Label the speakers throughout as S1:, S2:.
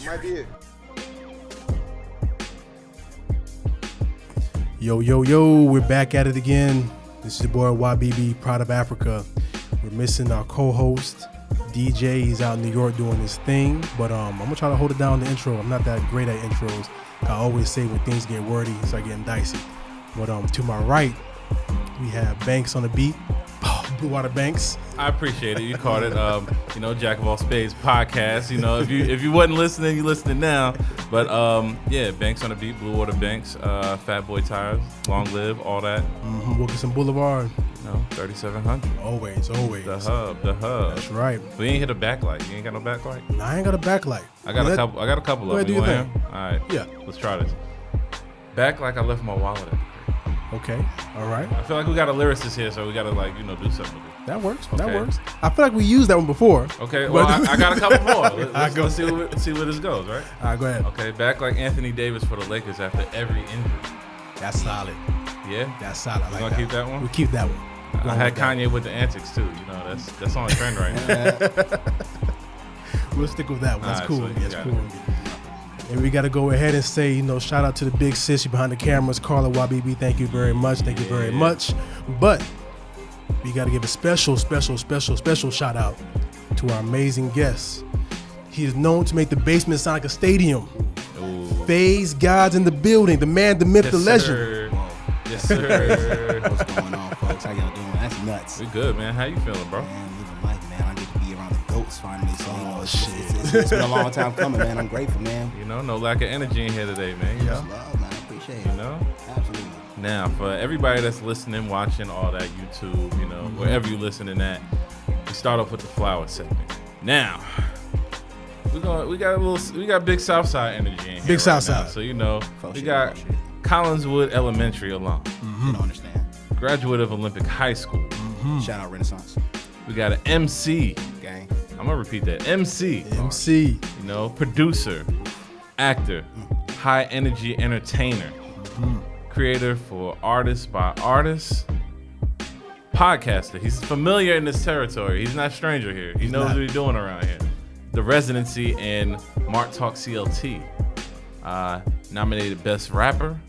S1: That might be it.
S2: Yo, we're back at it again. This is your boy YBB, Proud of Africa. We're missing our co-host, DJ. He's out in New York doing his thing, but I'm gonna try to hold it down the intro. I'm not that great at intros. I always say when things get wordy, it's start getting dicey. But to my right, we have Banks on the beat. Blue Water Banks.
S3: I appreciate it. You caught it. Jack of all Spades podcast. If you wasn't listening, you listening now. But Banks on the beat, Blue Water Banks, Fat Boy Tires, Long Live, all that.
S2: Wilkinson Boulevard.
S3: 3700.
S2: Always.
S3: The hub.
S2: That's right.
S3: We ain't hit a backlight. You ain't got no backlight?
S2: No, I ain't got a backlight.
S3: I got a couple of them.
S2: Do your thing.
S3: All right.
S2: Yeah.
S3: Let's try this. Backlight, I left my wallet at the crib.
S2: Okay. All right.
S3: I feel like we got a lyricist here, so we got to do something with it.
S2: That works.
S3: Okay.
S2: That works. I feel like we used that one before.
S3: Okay. Well, I got a couple more. Let's see where this goes, right?
S2: All right, go ahead.
S3: Okay. Back like Anthony Davis for the Lakers after every injury.
S2: That's solid.
S3: Yeah?
S2: That's solid. I like
S3: gonna keep that one?
S2: We keep that one.
S3: I had Kanye with the antics too. That's on trend right now.
S2: We'll stick with that one. That's cool.
S3: So
S2: That's cool. And we got to go ahead and say, shout out to the big sis behind the cameras, Carla YBB. Thank you very much. Thank you very much. But we got to give a special shout out to our amazing guest. He is known to make the basement sound like a stadium.
S3: Ooh.
S2: Phaze Gawd's in the building. The man, the myth, the legend.
S3: Sir. Yes, sir.
S1: What's going on, folks? How y'all doing? That's nuts.
S3: We good, man. How you feeling, bro?
S1: Man, living life, man. I get to be around the goats finally. So, it's been a long time coming, man. I'm grateful, man.
S3: No lack of energy in here today, man.
S1: Much love, man. I appreciate it. Absolutely.
S3: Now, for everybody that's listening, watching all that YouTube, wherever you listening at, we start off with the flower segment. Now, we got big Southside energy in here.
S2: Big Southside.
S3: So we got Collinswood Elementary alum.
S1: You don't understand.
S3: Graduate of Olympic High School.
S1: Shout out Renaissance.
S3: We got an MC.
S1: Gang.
S3: I'm gonna repeat that. MC. Producer, actor, high energy entertainer, creator for Artists by Artists, podcaster. He's familiar in this territory. He's not a stranger here. He knows what he's doing around here. The residency in Mart Talk CLT. Nominated Best Rapper,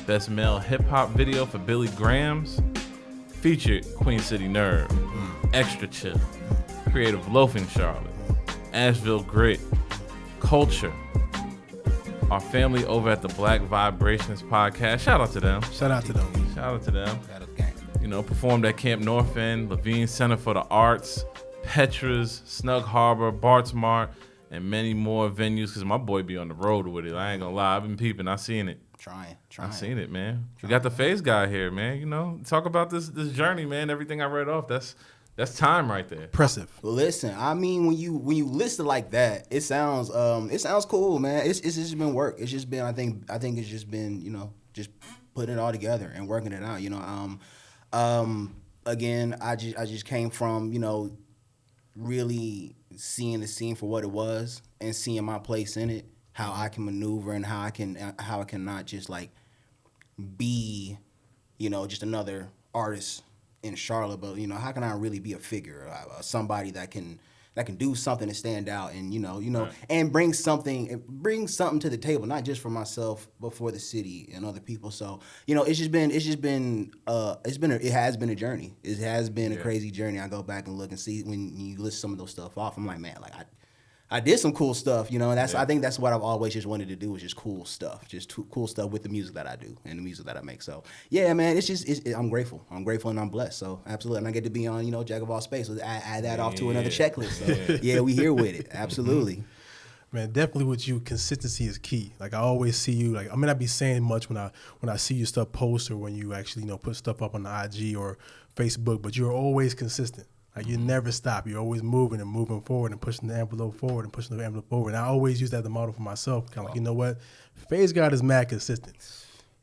S3: Best Male Hip Hop Video for Billy Graham's. Featured Queen City Nerve, Extra Chill, Creative Loafing Charlotte, Asheville Grit, Culture, our family over at the Black Vibrations podcast. Shout out to them.
S2: Shout out to them.
S1: Shout out gang.
S3: Performed at Camp North End, Levine Center for the Arts, Petra's, Snug Harbor, Bart's Mart, and many more venues, because my boy be on the road with it. I ain't gonna lie. I've been peeping. I seen it.
S1: Trying.
S3: I seen it, man. We got the Phaze Gawd here, man. Talk about this journey, man. Everything I read off, that's time right there.
S2: Impressive.
S1: Well, listen, I mean, when you list it like that, it sounds cool, man. It's just been work. It's just been I think it's just been just putting it all together and working it out. Again, I just came from really seeing the scene for what it was and seeing my place in it, how I can maneuver and how I can not just like be just another artist in Charlotte, but how can I really be a figure, somebody that can do something to stand out and
S3: Right.
S1: and bring something to the table, not just for myself but for the city and other people. So it has been a journey. It has been a crazy journey. I go back and look and see when you list some of those stuff off. I'm like, man, like I did some cool stuff, and I think that's what I've always just wanted to do, is just cool stuff, cool stuff with the music that I do and the music that I make. So yeah, man, I'm grateful and I'm blessed. So absolutely, and I get to be on, Jack of all Spades. So add that off to another checklist. So yeah, we here with it. Absolutely.
S2: Man, definitely with you, consistency is key. Like I always see you, like I may not be saying much when I see you stuff post or when you actually put stuff up on the IG or Facebook, but you're always consistent. Like you never stop. You're always moving and moving forward and pushing the envelope forward and pushing the envelope forward. And I always use that as a model for myself. Kind of like, you know what? Phaze Gawd is mad consistent.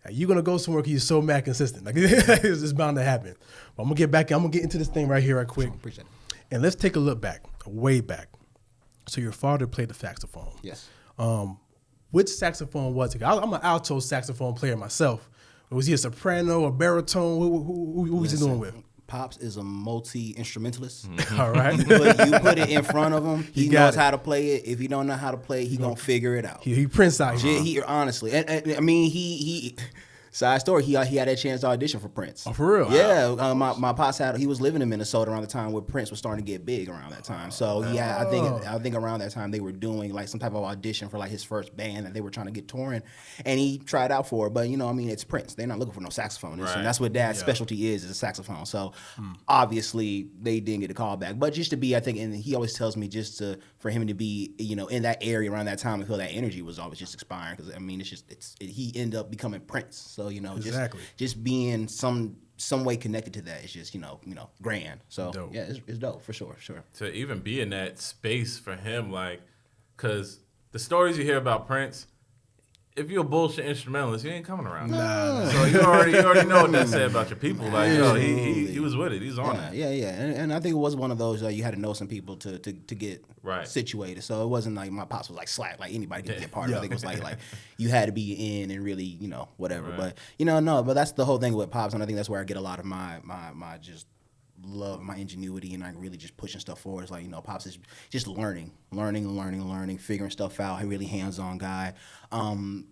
S2: Like, you're gonna go somewhere because you're so mad consistent. Like it's bound to happen. But I'm gonna get into this thing right here right quick.
S1: Sure, appreciate it.
S2: And let's take a look back, way back. So your father played the saxophone.
S1: Yes.
S2: Which saxophone was it? I'm an alto saxophone player myself. Was he a soprano, a baritone? Who was he doing with?
S1: Pops is a multi-instrumentalist.
S2: All right.
S1: You put it in front of him. He knows how to play it. If he don't know how to play it, he gonna figure it out.
S2: He Prince out here.
S1: He honestly, and I mean, he side story. He had that chance to audition for Prince.
S2: Oh, for real?
S1: Yeah. My pops he was living in Minnesota around the time where Prince was starting to get big around that time. So yeah, I think around that time they were doing like some type of audition for like his first band that they were trying to get touring, and he tried out for it. But you know, I mean, it's Prince. They're not looking for no saxophonist, and that's what Dad's specialty is a saxophone. So obviously they didn't get a call back. But just to be, I think, and he always tells me for him to be, you know, in that area around that time, I feel that energy was always just expiring because I mean, he ended up becoming Prince. So you know, just being some way connected to that is just you know grand. So dope. Yeah, it's dope for sure.
S3: To even be in that space for him, like, cause the stories you hear about Prince, if you're a bullshit instrumentalist, you ain't coming around.
S2: Nah.
S3: So you already know what that said about your people. Like, yo, he was with it. He's on it.
S1: Yeah. And I think it was one of those you had to know some people to get situated. So it wasn't like my pops was like slack, like anybody could get part of it. I think it was like you had to be in and really, you know, whatever. Right. But you know, no, but that's the whole thing with Pops, and I think that's where I get a lot of my just love, my ingenuity, and I really just pushing stuff forward. It's like, you know, Pops is just learning, figuring stuff out. He really hands-on guy.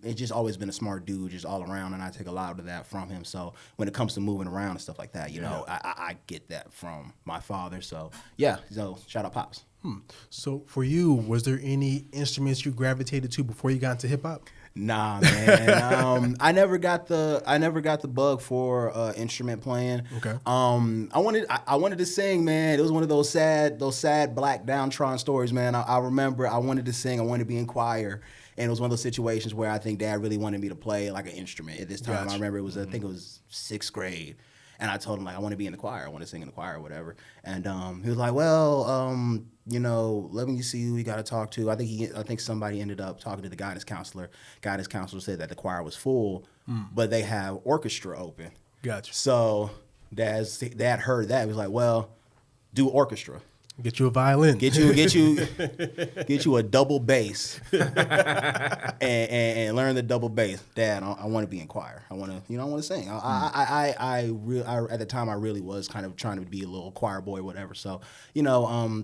S1: It's just always been a smart dude, just all around, and I take a lot of that from him. So when it comes to moving around and stuff like that, you know, I get that from my father. So yeah, so shout out Pops.
S2: So for you, was there any instruments you gravitated to before you got into hip hop?
S1: Nah, man. I never got the bug for instrument playing.
S2: Okay.
S1: I wanted to sing, man. It was one of those sad black downtrodden stories, man. I remember I wanted to sing. I wanted to be in choir. And it was one of those situations where I think Dad really wanted me to play like an instrument at this time. Gotcha. I remember I think it was 6th grade. And I told him, like, I want to be in the choir. I want to sing in the choir or whatever. And he was like, well, you know, let me see who we got to talk to. I think somebody ended up talking to the guidance counselor. Guidance counselor said that the choir was full, but they have orchestra open.
S2: Gotcha.
S1: So Dad heard that. He was like, well, do orchestra.
S2: Get you a violin.
S1: Get you a double bass, and learn the double bass. Dad, I want to be in choir. I want to sing. I at the time I really was kind of trying to be a little choir boy, or whatever. So you know,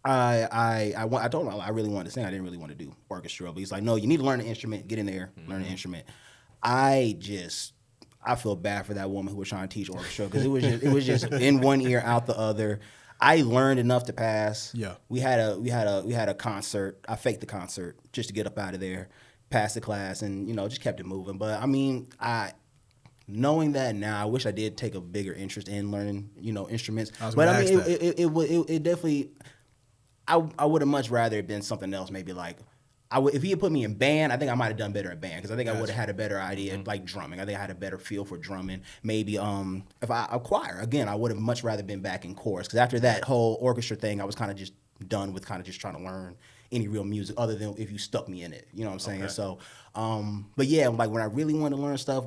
S1: I told him I really wanted to sing. I didn't really want to do orchestra, but he's like, no, you need to learn the instrument. Get in there, learn the instrument. I feel bad for that woman who was trying to teach orchestra because it was just in one ear out the other. I learned enough to pass.
S2: Yeah.
S1: We had a concert. I faked the concert just to get up out of there, pass the class, and you know just kept it moving. But I mean, knowing that now, I wish I did take a bigger interest in learning, you know, instruments. But I mean, it definitely. I would have much rather it been something else. Maybe like. If he had put me in band, I think I might have done better in band because I think I would have had a better idea, like drumming. I think I had a better feel for drumming. Maybe if I choir again, I would have much rather been back in chorus because after that whole orchestra thing, I was kind of just done with kind of just trying to learn any real music other than if you stuck me in it. You know what I'm saying? Okay. So, but yeah, like when I really wanted to learn stuff,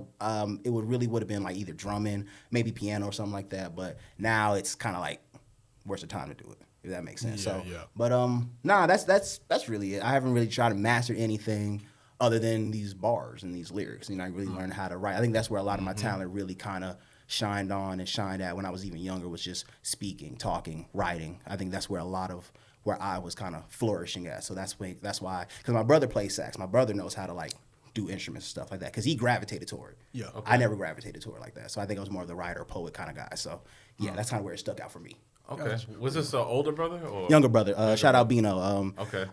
S1: it would have been like either drumming, maybe piano or something like that. But now it's kind of like, where's the time to do it? If that makes sense. But that's really it. I haven't really tried to master anything other than these bars and these lyrics. You know, I really learned how to write. I think that's where a lot of my talent really kind of shined at when I was even younger, was just speaking, talking, writing. I think that's where a lot of where I was kind of flourishing at. So that's why, because my brother plays sax. My brother knows how to like do instruments and stuff like that because he gravitated toward it.
S2: Yeah. Okay.
S1: I never gravitated toward it like that. So I think I was more of the writer, poet kind of guy. So yeah, that's kind of where it stuck out for me.
S3: Okay. Was this an older brother or
S1: younger brother? Shout out Bino.
S3: Okay.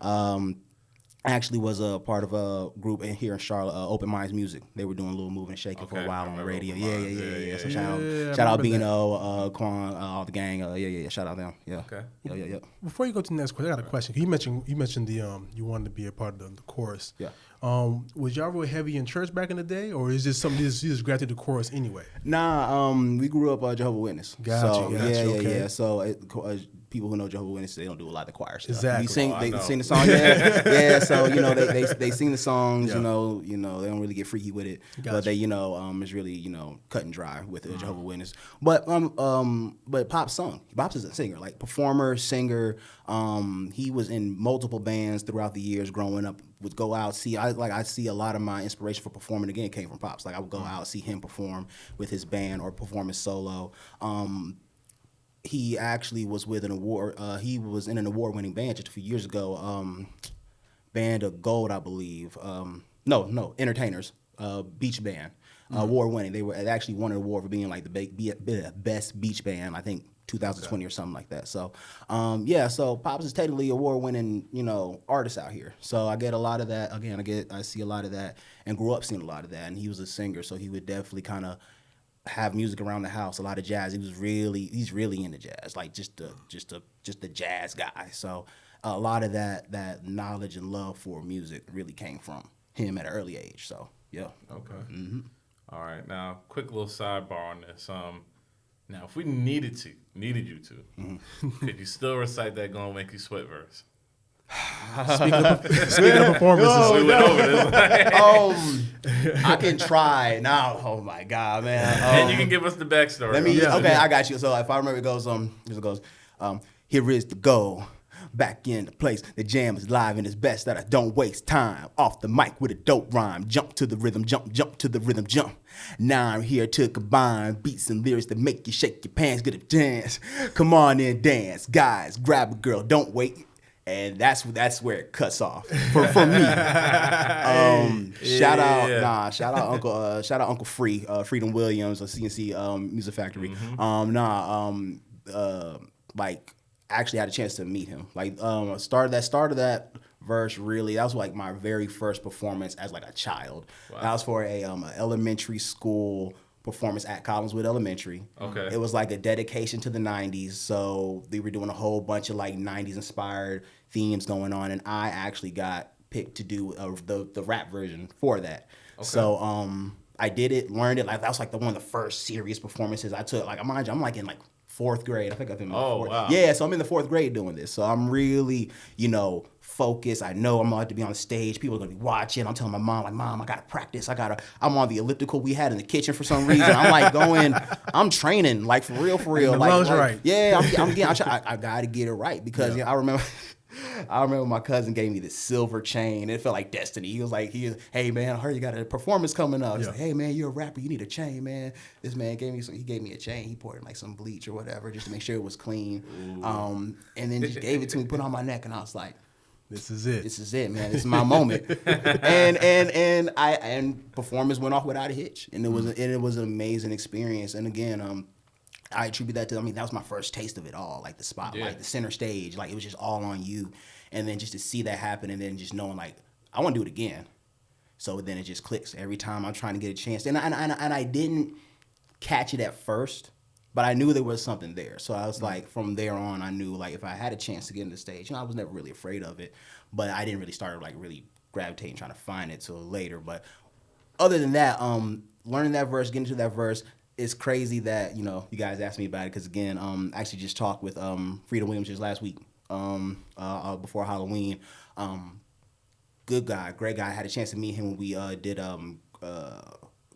S1: Actually was a part of a group here in Charlotte, Open Minds Music. They were doing a little moving and shaking for a while on the radio. Yeah. So shout out Bino, Quan, all the gang. Shout out them. Yeah.
S3: Okay.
S1: Yeah.
S2: Before you go to the next question, I got a question. You mentioned the you wanted to be a part of the chorus.
S1: Yeah.
S2: Was y'all real heavy in church back in the day, or is this something you just grabbed the chorus anyway?
S1: Nah, we grew up Jehovah's Witness.
S2: Gotcha.
S1: Yeah. So people who know Jehovah's Witnesses, they don't do a lot of choir stuff.
S2: Exactly.
S1: They sing the song. Yeah. So you know they sing the songs. Yeah. You know they don't really get freaky with it, but they it's really cut and dry with the Jehovah's Witness. But Pop sung. Pop's is a singer, like performer, singer. He was in multiple bands throughout the years growing up. Would go out see. I I see a lot of my inspiration for performing again came from Pops. Like I would go out see him perform with his band or perform his solo. He actually was with an award. He was in an award-winning band just a few years ago. Band of Gold, I believe. No, Entertainers. Beach band. Award-winning. They actually won an award for being like the best beach band. I think 2020 or something like that. So, so Pops is technically award-winning, artist out here. So I get a lot of that. Again, I see a lot of that and grew up seeing a lot of that. And he was a singer, so he would definitely kind of have music around the house, a lot of jazz. He's really into jazz, like just a jazz guy. So a lot of that knowledge and love for music really came from him at an early age. So yeah.
S3: Okay. Mm-hmm. All right. Now, quick little sidebar on this. Now, if we needed you to, could you still recite that "Gonna Make You Sweat" verse?
S2: Speaking of performances,
S3: we went over this.
S1: I can try now. Oh my God, man!
S3: And you can give us the backstory.
S1: I got you. So if I remember, it goes, here is the goal. Back in the place, the jam is live and it's best that I don't waste time. Off the mic with a dope rhyme, jump to the rhythm, jump to the rhythm, jump. Now I'm here to combine beats and lyrics that make you shake your pants, get a dance. Come on in, dance, guys, grab a girl, don't wait. And that's where it cuts off for me. Shout out Uncle Free, Freedom Williams of CNC Music Factory. Actually had a chance to meet him. Started that verse really. That was like my very first performance as like a child. Wow. That was for a elementary school performance at Collinswood Elementary.
S3: Okay.
S1: It was like a dedication to the 90s. So they were doing a whole bunch of like 90s inspired themes going on, and I actually got picked to do the rap version for that. Okay. So I did it, learned it. Like that was like one of the first serious performances I took. Like mind you, I'm like in like 4th grade. I think I'm in fourth.
S3: Wow.
S1: Yeah, so I'm in the 4th grade doing this. So I'm really, focused. I know I'm about to be on stage. People are gonna be watching. I'm telling my mom, like, Mom, I gotta practice. I'm on the elliptical we had in the kitchen for some reason. I'm like I'm training, like for real.
S2: Right.
S1: Yeah, I gotta get it right because I remember my cousin gave me this silver chain. It felt like destiny. He was hey man, I heard you got a performance coming up. He's like, hey man, you're a rapper, you need a chain, man. This man gave me a chain. He poured in like some bleach or whatever just to make sure it was clean. And then just gave it to me, put it on my neck, and I was like,
S2: This is it.
S1: This is it, man. This is my moment. and performance went off without a hitch. And it was an amazing experience. And again, I attribute that to, that was my first taste of it all, like the spotlight, the center stage, like it was just all on you. And then just to see that happen and then just knowing like, I want to do it again. So then it just clicks every time I'm trying to get a chance. And I didn't catch it at first, but I knew there was something there. So I was like, from there on, I knew like if I had a chance to get in the stage, I was never really afraid of it, but I didn't really start like really gravitating, trying to find it till later. But other than that, learning that verse, getting to that verse, it's crazy that, you guys asked me about it because, again, I actually just talked with Freedom Williams just last week before Halloween. Good guy, great guy. I had a chance to meet him when we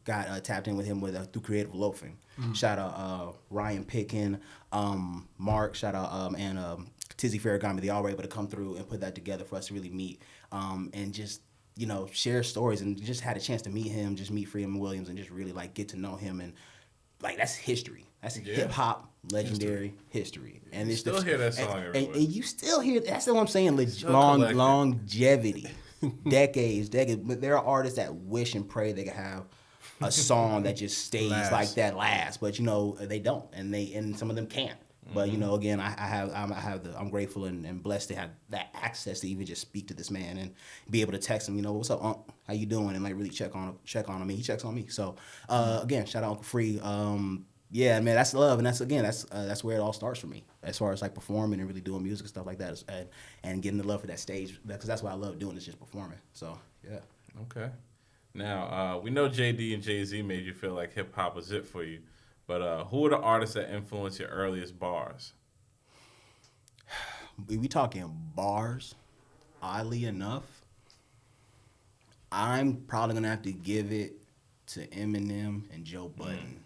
S1: got tapped in with him through Creative Loafing. Mm-hmm. Shout out Ryan Pickin, Mark, shout out, and Tizzy Farragami. They all were able to come through and put that together for us to really meet and just, share stories, and just had a chance to meet him, just meet Freedom Williams and just really like get to know him. And like that's history. That's hip hop legendary history. And
S3: you still hear that song everywhere.
S1: And you still hear that's what I'm saying. Longevity, decades. But there are artists that wish and pray they could have a song that just stays like that last. But they don't, and some of them can't. But again, I'm grateful and blessed to have that access to even just speak to this man and be able to text him. What's up, Unc? How you doing? And like really check on him. He checks on me. So again, shout out Uncle Free. Yeah, man, that's love, and that's where it all starts for me as far as like performing and really doing music and stuff like that, and getting the love for that stage because that's what I love doing is just performing. So yeah.
S3: Okay. Now we know JD and Jay-Z made you feel like hip hop was it for you. But who are the artists that influenced your earliest bars?
S1: We talking bars, oddly enough, I'm probably going to have to give it to Eminem and Joe Budden.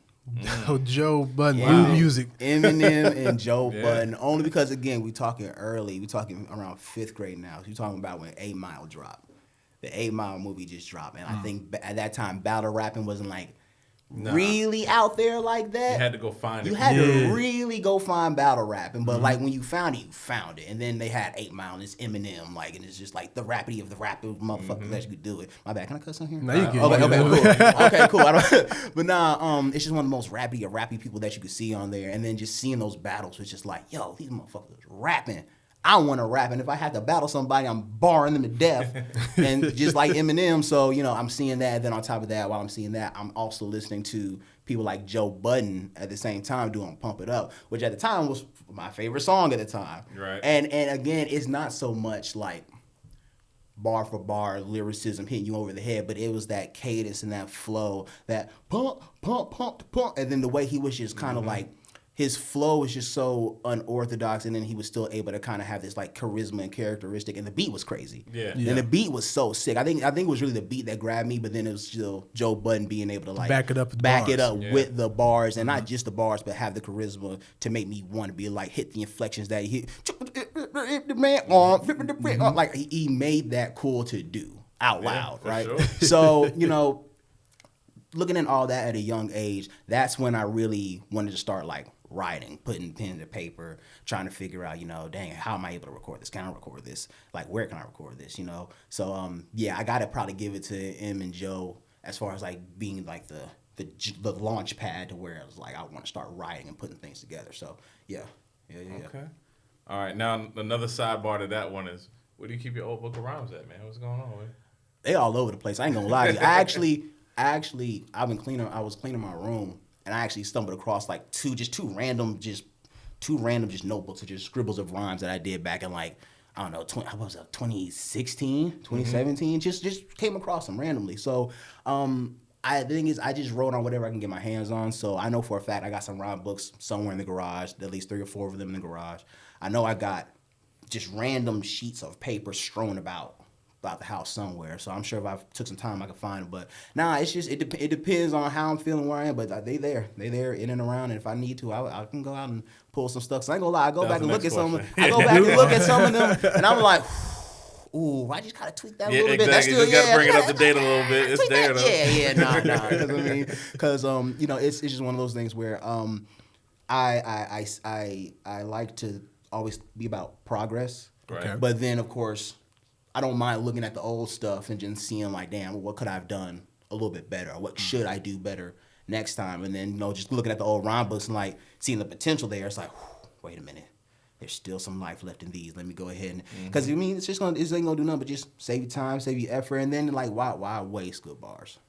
S2: Oh, Joe Budden, new music.
S1: Eminem and Joe Budden, only because, again, we talking early. We talking around 5th grade now. So you're talking about when 8 Mile dropped. the 8 Mile movie just dropped, and I think at that time battle rapping wasn't like really out there like that.
S3: You had to go find it.
S1: You had to really go find battle rapping, but like when you found it, you found it. And then they had 8 Mile and it's Eminem, like, and it's just like the rappity of the rapper motherfuckers that you could do it. My bad, can I cuss on here?
S2: No, you can.
S1: Okay, cool. Okay, cool. I don't, but nah, it's just one of the most rappy people that you could see on there. And then just seeing those battles was just like, yo, these motherfuckers rapping. I want to rap, and if I have to battle somebody, I'm barring them to death, and just like Eminem. So I'm seeing that. And then on top of that, while I'm seeing that, I'm also listening to people like Joe Budden at the same time doing "Pump It Up," which at the time was my favorite song at the time.
S3: Right.
S1: And again, it's not so much like bar for bar lyricism hitting you over the head, but it was that cadence and that flow, that pump, pump, pump, pump, and then the way he was just kind of like. His flow was just so unorthodox, and then he was still able to kind of have this like charisma and characteristic, and the beat was crazy.
S3: Yeah.
S1: And the beat was so sick. I think it was really the beat that grabbed me, but then it was still Joe Budden being able to like
S2: back it up
S1: with the bars, and not just the bars, but have the charisma to make me want to be like hit the inflections that he hit. Man, like he made that cool to do out loud, right?
S3: Sure.
S1: So looking at all that at a young age, that's when I really wanted to start like writing, putting pen to paper, trying to figure out, dang, how am I able to record this? Can I record this? Like, where can I record this? So I gotta probably give it to M and Joe as far as like being like the launch pad to where it was like I want to start writing and putting things together. So yeah.
S3: Okay. All right. Now another sidebar to that one is, where do you keep your old book of rhymes at, man? What's going on, man?
S1: They all over the place. I ain't gonna lie to you. I was cleaning my room, and I actually stumbled across like two random notebooks of just scribbles of rhymes that I did back in like, I don't know, 2016, 2017, just came across them randomly. So the thing is, I just wrote on whatever I can get my hands on. So I know for a fact I got some rhyme books somewhere in the garage, at least 3 or 4 of them in the garage. I know I got just random sheets of paper strewn about the house somewhere. So I'm sure if I took some time, I could find them. But it's just, it depends on how I'm feeling, where I am. But they there in and around. And if I need to, I can go out and pull some stuff. So I ain't gonna lie, I go back and look at some of them, and I'm like, ooh, I just gotta tweak that a little bit. That's still,
S3: you gotta bring it up to date a little bit. It's there though.
S1: Nah. Because it's just one of those things where I like to always be about progress.
S3: Right.
S1: But then of course, I don't mind looking at the old stuff and just seeing like, damn, what could I have done a little bit better? Or what should I do better next time? And then, just looking at the old rhyme books and like seeing the potential there, it's like, wait a minute. There's still some life left in these. Let me go ahead and, because it ain't gonna do nothing but just save you time, save you effort, and then like, why waste good bars?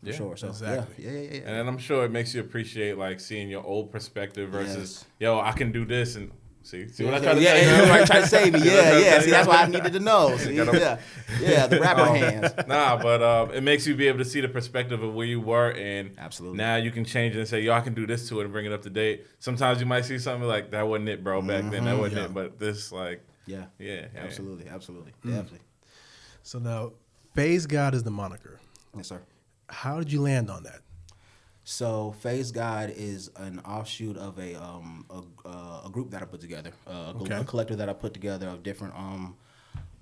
S1: For sure. So
S2: exactly.
S1: Yeah.
S3: And then I'm sure it makes you appreciate like seeing your old perspective versus, yo, I can do this and. See what I try to say?
S1: Yeah, trying to save me. Yeah. See, that's why I needed to know. See, the rapper hands.
S3: Nah, but it makes you be able to see the perspective of where you were, and
S1: absolutely
S3: now you can change it and say, yo, I can do this to it and bring it up to date. Sometimes you might see something like, that wasn't it, bro, back then. That wasn't it, but this, like, yeah.
S1: Absolutely, definitely.
S2: So now, Phaze Gawd is the moniker.
S1: Yes, sir.
S2: How did you land on that?
S1: So Phaze Gawd is an offshoot of a group that I put together, a collective that I put together of different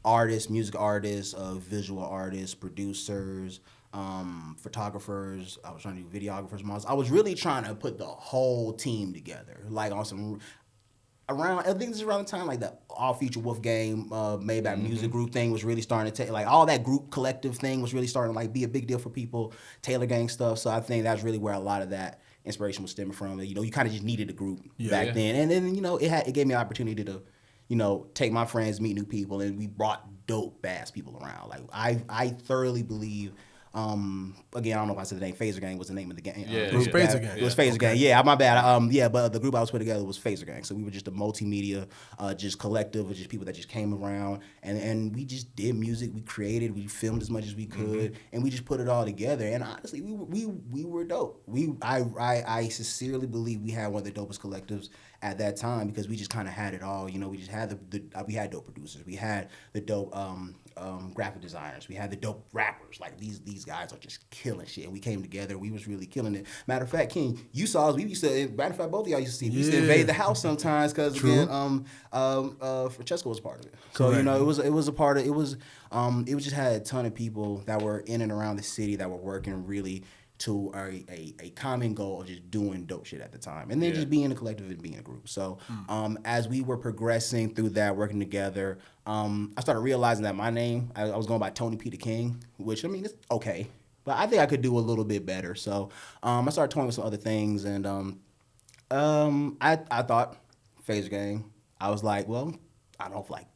S1: artists, music artists, visual artists, producers, photographers. I was trying to do videographers, models. I was really trying to put the whole team together, like on some. I think this is around the time like the All Future Wolf Game, Maybach Music Group thing was really starting to take, like all that group collective thing was really starting to like be a big deal for people, Taylor Gang stuff. So I think that's really where a lot of that inspiration was stemming from. You kind of just needed a group back then. And then, it gave me an opportunity to, take my friends, meet new people, and we brought dope ass people around. Like I thoroughly believe. Again, I don't know if I said the name. Phazer Gang was the name of the gang.
S2: It was Phazer Gang.
S1: It was Phazer Gang. Yeah, my bad. But the group I was put together was Phazer Gang. So we were just a multimedia, just collective of just people that just came around, and we just did music. We created. We filmed as much as we could, and we just put it all together. And honestly, we were dope. I sincerely believe we had one of the dopest collectives at that time because we just kind of had it all. You know, we just had we had dope producers, we had the dope graphic designers, we had the dope rappers. Like these guys are just killing shit, and we came together. We was really killing it. Matter of fact, King, you saw us. We used to. Matter of fact, both of y'all used to see. We used to invade the house sometimes because again, Francesco was part of it. So you know, it was a part of it was just had a ton of people that were in and around the city that were working really to a common goal of just doing dope shit at the time, and then just being a collective and being a group. So as we were progressing through that, working together, I started realizing that my name, I was going by Tony P the King, which I mean it's okay, but I think I could do a little bit better. So I started toying with some other things, and I thought Phaze Gang. I was like, well, I don't know if like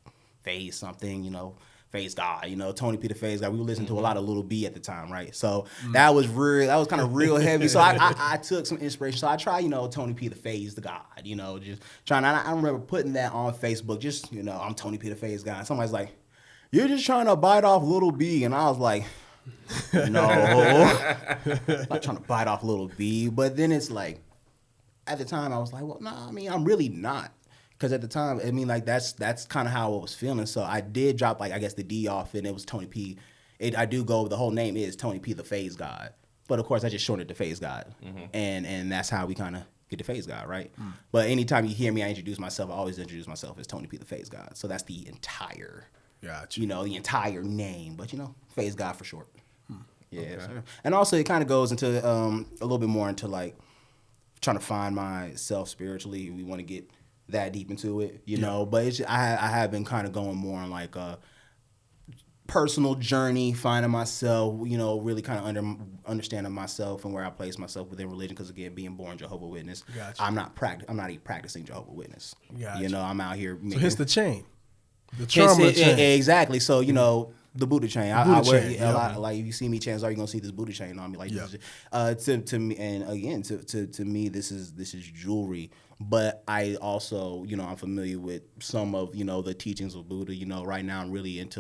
S1: Phaze something, you know. Phaze Gawd, you know, Tony P the Phaze Gawd. We were listening to a lot of Lil B at the time, right? So that was kind of real heavy. So I took some inspiration. So I tried, you know, Tony P the Phaze Gawd, you know, just trying. I remember putting that on Facebook, just, you know, I'm Tony P the Phaze Gawd. Somebody's like, you're just trying to bite off Lil B. And I was like, no, I'm not trying to bite off Lil B. But then it's like, at the time I was like, well, no, I mean, I'm really not. Because at the time, I mean, like, that's kind of how I was feeling. So I did drop, like, I guess the D off, and it was Tony P. I do go, the whole name is Tony P the Phaze Gawd. But, of course, I just shortened it to Phaze Gawd. And that's how we kind of get to Phaze Gawd, right? But anytime you hear me, I introduce myself, I always introduce myself as Tony P the Phaze Gawd. So that's the entire, you know, the entire name. But, you know, Phaze Gawd for short. Yeah. Okay. Sir. And also, it kind of goes into a little bit more into, like, trying to find myself spiritually. We want to get that deep into it, you know, but it's just, I have been kind of going more on like a personal journey, finding myself, you know, really kind of understanding myself and where I place myself within religion. Because again, being born Jehovah's Witness, I'm not even practicing Jehovah's Witness. You know, I'm out here.
S2: So hits the chain, the trauma chain.
S1: Exactly. So you know. The Buddha chain. I wear a lot. Like if you see me, chances are you're gonna see this Buddha chain on me. Like to me, and again, to me, this is jewelry. But I also, you know, I'm familiar with some of, you know, the teachings of Buddha. You know, right now I'm really into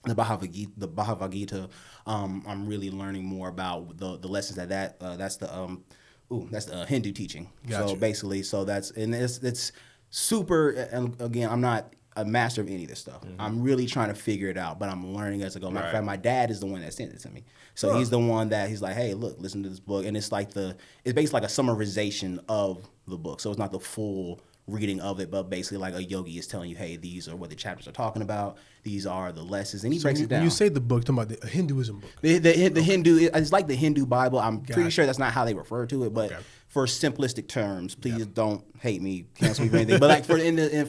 S1: the Bhagavad Gita. I'm really learning more about the lessons that's the Hindu teaching. Gotcha. So basically, it's super. And again, I'm not a master of any of this stuff. I'm really trying to figure it out, but I'm learning as I go. Matter of fact, my dad is the one that sent it to me. So he's the one that he's like, hey, look, listen to this book. And it's like it's basically like a summarization of the book. So it's not the full reading of it, but basically like a yogi is telling you, hey, these are what the chapters are talking about. These are the lessons. And he breaks it down.
S2: When you say the book, you're talking about the Hinduism book.
S1: The Hindu, it's like the Hindu Bible. I'm pretty sure that's not how they refer to it, but for simplistic terms, please don't hate me, cancel me for anything. But like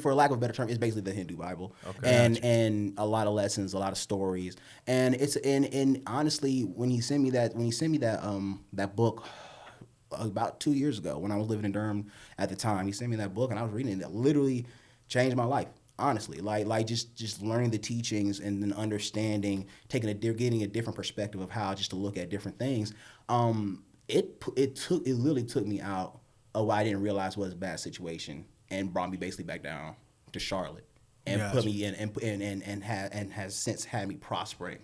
S1: for lack of a better term, it's basically the Hindu Bible, and a lot of lessons, a lot of stories, and it's and honestly, when he sent me that book about 2 years ago when I was living in Durham at the time, he sent me that book and I was reading it. It literally changed my life. Honestly, like just learning the teachings and then understanding, getting a different perspective of how just to look at different things. It literally took me out of what I didn't realize was a bad situation and brought me basically back down to Charlotte and put me in and has since had me prospering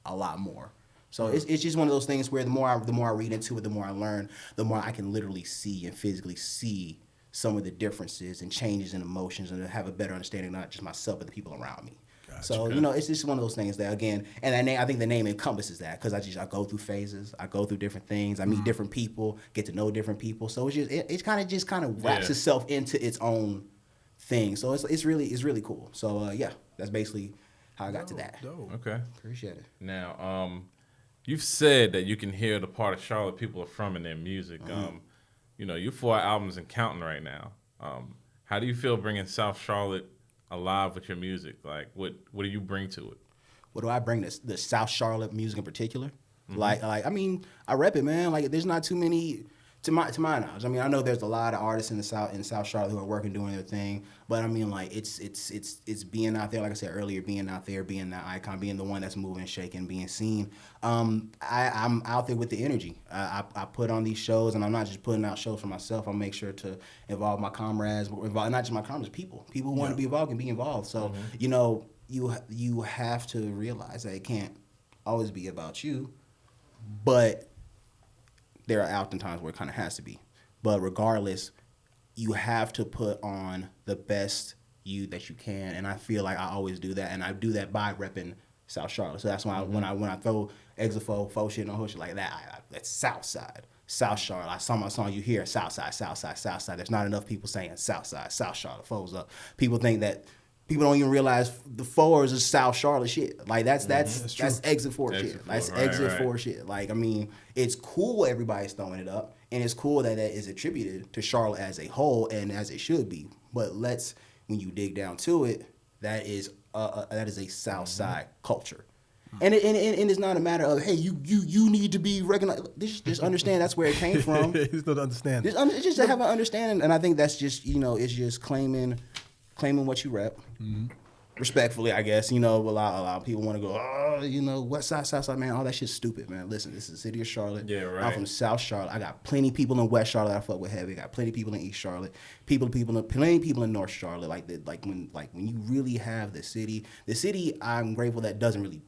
S1: a lot more. So it's just one of those things where the more I read into it, the more I learn, the more I can literally see and physically see some of the differences and changes in emotions and have a better understanding of not just myself but the people around me. So, you know, it's just one of those things that, again, and that name, I think the name encompasses that because I go through phases, I go through different things, I meet different people, get to know different people. So it's just it kind of wraps itself into its own thing. So it's really cool. So that's basically how I got to that.
S2: Dope.
S3: Okay,
S1: appreciate it.
S3: Now, you've said that you can hear the part of Charlotte people are from in their music. You know, you're 4 albums and counting right now. How do you feel bringing South Charlotte alive with your music? Like, what do you bring to it?
S1: What do I bring the South Charlotte music in particular? Like I mean, I rep it, man. Like, there's not too many to my knowledge. I mean, I know there's a lot of artists in South Charlotte who are working, doing their thing, but I mean, like, it's being out there. Like I said earlier, being out there, being that icon, being the one that's moving, shaking, being seen. I'm out there with the energy. I put on these shows, and I'm not just putting out shows for myself. I make sure to involve my comrades, not just my comrades, people who want to be involved can be involved. So you know, you have to realize that it can't always be about you, but there are often times where it kind of has to be. But regardless, you have to put on the best you that you can, and I feel like I always do that, and I do that by repping South Charlotte. So that's why when I throw Exifo, faux shit, and whole shit like that, that's South Side, South Charlotte. I saw my song, you hear South Side, South Side, South Side. There's not enough people saying South Side, South Charlotte, foes up. People think that. People don't even realize the fours is South Charlotte shit. Like that's exit 4 shit. That's exit 4 shit. Like, I mean, it's cool everybody's throwing it up, and it's cool that is attributed to Charlotte as a whole and as it should be. But when you dig down to it, that is a South Side culture. And it's not a matter of, hey, you need to be recognized. Just understand that's where it came from.
S2: Just don't understand.
S1: Just to have an understanding, and I think that's just it's just claiming what you rep. Respectfully, I guess. A lot of people want to go, West Side, South Side, man, all that shit's stupid, man. Listen, this is the city of Charlotte.
S3: Yeah, right.
S1: I'm from South Charlotte. I got plenty of people in West Charlotte that I fuck with heavy. I got plenty of people in East Charlotte. Plenty of people in North Charlotte. When you really have the city, I'm grateful that doesn't really,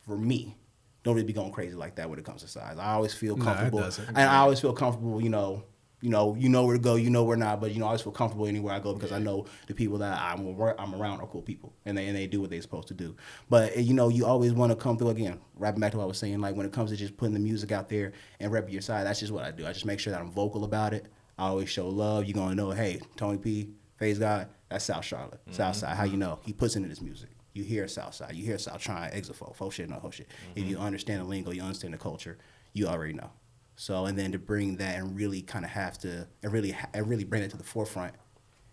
S1: for me, don't really be going crazy like that when it comes to size. I always feel comfortable. And I always feel comfortable, you know where to go, where not, but I always feel comfortable anywhere I go because I know the people that I'm around are cool people and they do what they're supposed to do. But you always want to come through again. Wrapping back to what I was saying, like when it comes to just putting the music out there and repping your side, that's just what I do. I just make sure that I'm vocal about it. I always show love. You're gonna know, hey, Tony P, Phaze Gawd, that's South Charlotte, South Side. How you know? He puts into this music. You hear South Side. You hear South Trying, Exifo, faux shit, no whole shit. If you understand the lingo, you understand the culture, you already know. So, and then to bring that and really kind of have to, and really bring it to the forefront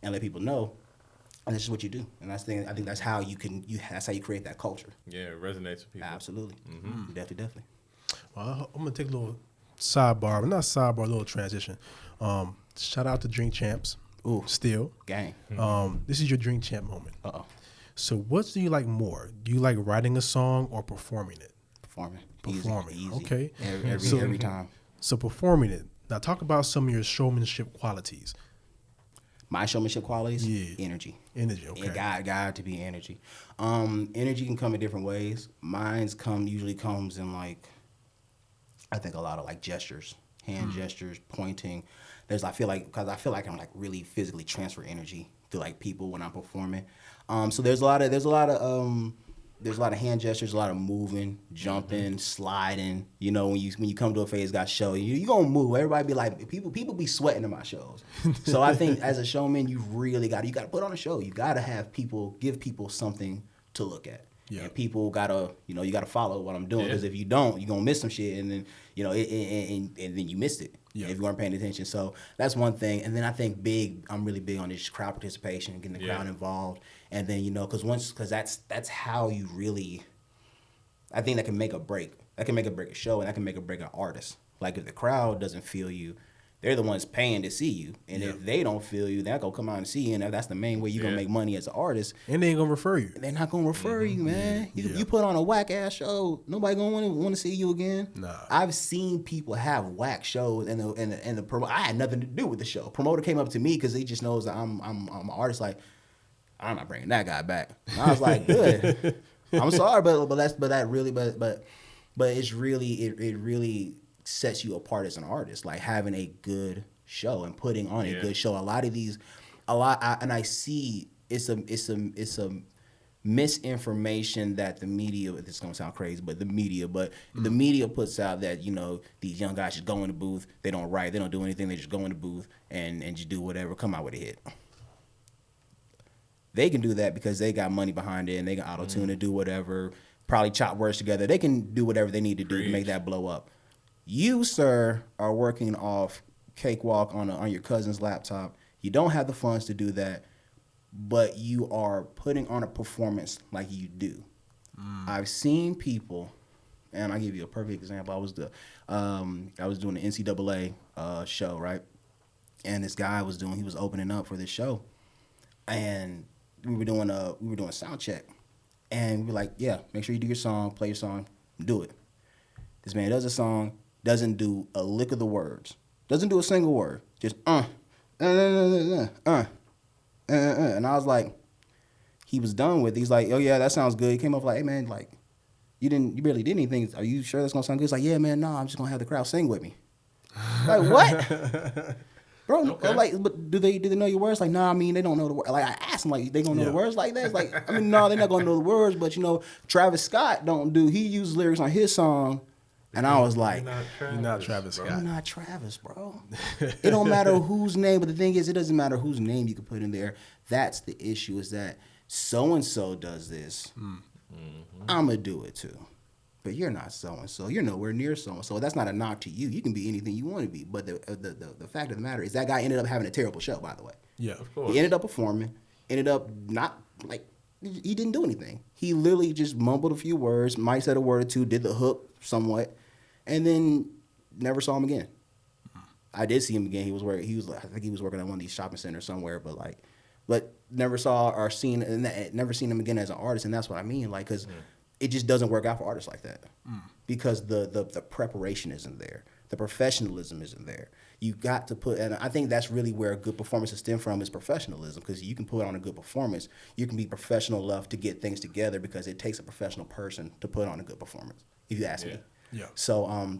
S1: and let people know, and this is what you do. And I think that's how that's how you create that culture.
S3: Yeah, it resonates with people.
S1: Absolutely. Definitely.
S2: Well, I'm going to take a little sidebar, but not sidebar, a little transition. Shout out to Drink Champs.
S1: Ooh.
S2: Still.
S1: Gang.
S2: This is your Drink Champ moment.
S1: Uh-oh.
S2: So what do you like more? Do you like writing a song or performing it?
S1: Performing. Easy.
S2: Okay.
S1: Every time.
S2: So performing it. Now talk about some of your showmanship qualities.
S1: My showmanship qualities?
S2: Yeah.
S1: Energy,
S2: okay.
S1: It got to be energy. Energy can come in different ways. Mine's usually comes in I think a lot of gestures, hand gestures, pointing. I feel like I'm really physically transfer energy to people when I'm performing. So there's a lot of hand gestures, a lot of moving, jumping, sliding. When you come to a Phaze Gawd show, you gonna move. Everybody be like, people be sweating in my shows. So I think as a showman, you gotta put on a show. You gotta give people something to look at. Yeah. And people gotta follow what I'm doing, because if you don't, you're gonna miss some shit, and then and then you missed it if you weren't paying attention. So that's one thing. And then I think I'm really big on this crowd participation, getting the crowd involved. And then because that's how you really, I think that can make or break. That can make or break a show, and that can make or break an artist. Like if the crowd doesn't feel you, they're the ones paying to see you, and if they don't feel you, they're gonna come out and see you, and that's the main way you're gonna make money as an artist.
S2: And they ain't gonna refer you.
S1: They're not gonna refer you, man. You put on a whack ass show, nobody gonna want to see you again. Nah. I've seen people have whack shows, and the promoter. I had nothing to do with the show. Promoter came up to me because he just knows that I'm an artist. Like, I'm not bringing that guy back. And I was like, good. I'm sorry, but it's really it really sets you apart as an artist, like having a good show and putting on a good show. I see it's a misinformation that the media, this is gonna sound crazy, but the media puts out that these young guys just go in the booth, they don't write, they don't do anything, they just go in the booth and just do whatever, come out with a hit. They can do that because they got money behind it, and they can auto-tune and do whatever, probably chop words together. They can do whatever they need to do to make that blow up. You, sir, are working off Cakewalk on your cousin's laptop. You don't have the funds to do that, but you are putting on a performance like you do. I've seen people, and I'll give you a perfect example. I was doing the NCAA show, right? And this guy he was opening up for this show, and we were doing sound check, and we were like, yeah, make sure you do your song, play your song, do it. This man does a song, doesn't do a lick of the words, doesn't do a single word, just and I was like, he was done with it. He's like, oh yeah, that sounds good. He came up like, hey man, like you barely did anything. Are you sure that's gonna sound good? He's like, yeah man, no, I'm just gonna have the crowd sing with me. Like what? Bro,
S3: Okay.
S1: like, but do they know your words? Like, nah, I mean, they don't know the words. Like, I asked them, like, they gonna know the words like that? It's like, I mean, no, they're not gonna know the words, but, you know, Travis Scott he uses lyrics on his song, and I was like,
S2: You're not Travis Scott.
S1: you're not Travis, bro. It don't matter whose name, but the thing is, it doesn't matter whose name you can put in there. That's the issue, is that so-and-so does this. I'm gonna do it too. But you're not so-and-so. You're nowhere near so-and-so. That's not a knock to you. You can be anything you want to be. But the fact of the matter is that guy ended up having a terrible show, by the way.
S2: Yeah,
S3: Of course.
S1: He ended up performing, ended up not, like, he didn't do anything. He literally just mumbled a few words, might said a word or two, did the hook somewhat, and then never saw him again. I did see him again. I think he was working at one of these shopping centers somewhere, but never saw or seen, never seen him again as an artist, and that's what I mean, like, because it just doesn't work out for artists like that, because the preparation isn't there, the professionalism isn't there. You got to put, and I think that's really where a good performance is stem from, is professionalism, because you can put on a good performance, you can be professional enough to get things together, because it takes a professional person to put on a good performance, if you ask me.
S2: Yeah.
S1: So,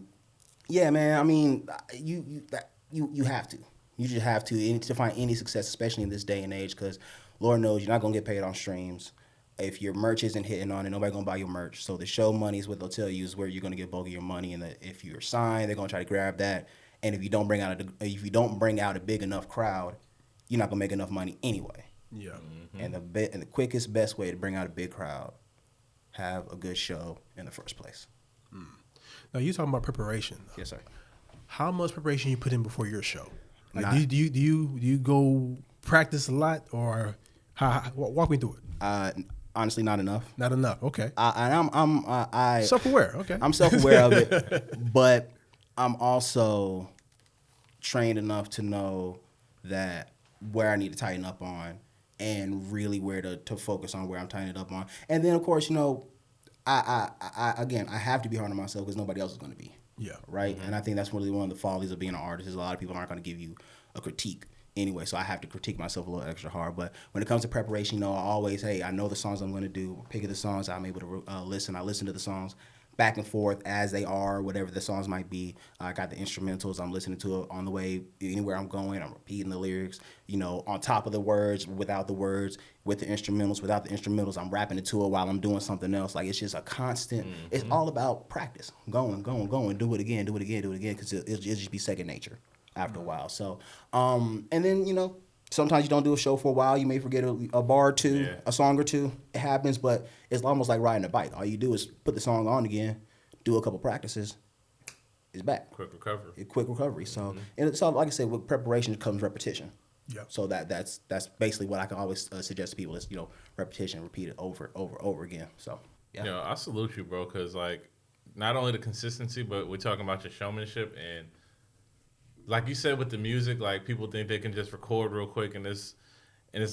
S1: yeah, man. I mean, you have to. You just have to find any success, especially in this day and age, because Lord knows you're not gonna get paid on streams. If your merch isn't hitting on it, nobody gonna buy your merch. So the show money is what they'll tell you is where you're gonna get bulk of your money, and that if you're signed, they're gonna try to grab that. And if you don't bring out a big enough crowd, you're not gonna make enough money anyway.
S2: Yeah.
S1: And the quickest, best way to bring out a big crowd, have a good show in the first place.
S2: Now you talking about preparation.
S1: Yes, sir.
S2: How much preparation you put in before your show? Like,
S1: Not-
S2: do you go practice a lot, or walk me through it?
S1: Honestly, not enough.
S2: Not enough. Okay.
S1: I'm
S2: Self-aware. Okay.
S1: I'm self-aware of it, but I'm also trained enough to know that where I need to tighten up on, and really where to focus on where I'm tightening up on. And then, of course, you know, I have to be hard on myself, because nobody else is going to be.
S2: Yeah.
S1: Right. And I think that's really one of the follies of being an artist, is a lot of people aren't going to give you a critique anyway. So I have to critique myself a little extra hard. But when it comes to preparation, you know, I know the songs I'm going to do, picking the songs I'm able to listen. I listen to the songs back and forth as they are, whatever the songs might be. I got the instrumentals. I'm listening to it on the way anywhere I'm going. I'm repeating the lyrics, you know, on top of the words, without the words, with the instrumentals, without the instrumentals. I'm rapping into it while I'm doing something else. Like, it's just a constant. It's all about practice. Going. Do it again, because it'll just be second nature after a while. So, and then, you know, sometimes you don't do a show for a while. You may forget a bar or two, a song or two. It happens, but it's almost like riding a bike. All you do is put the song on again, do a couple practices, it's back.
S3: Quick recovery.
S1: Quick recovery. So, and it's all, like I said, with preparation comes repetition.
S2: Yeah.
S1: So that's basically what I can always suggest to people is, you know, repetition, repeat it over again. So, yeah.
S3: You know, I salute you, bro, because, like, not only the consistency, but we're talking about your showmanship. And like you said with the music, like, people think they can just record real quick, and it's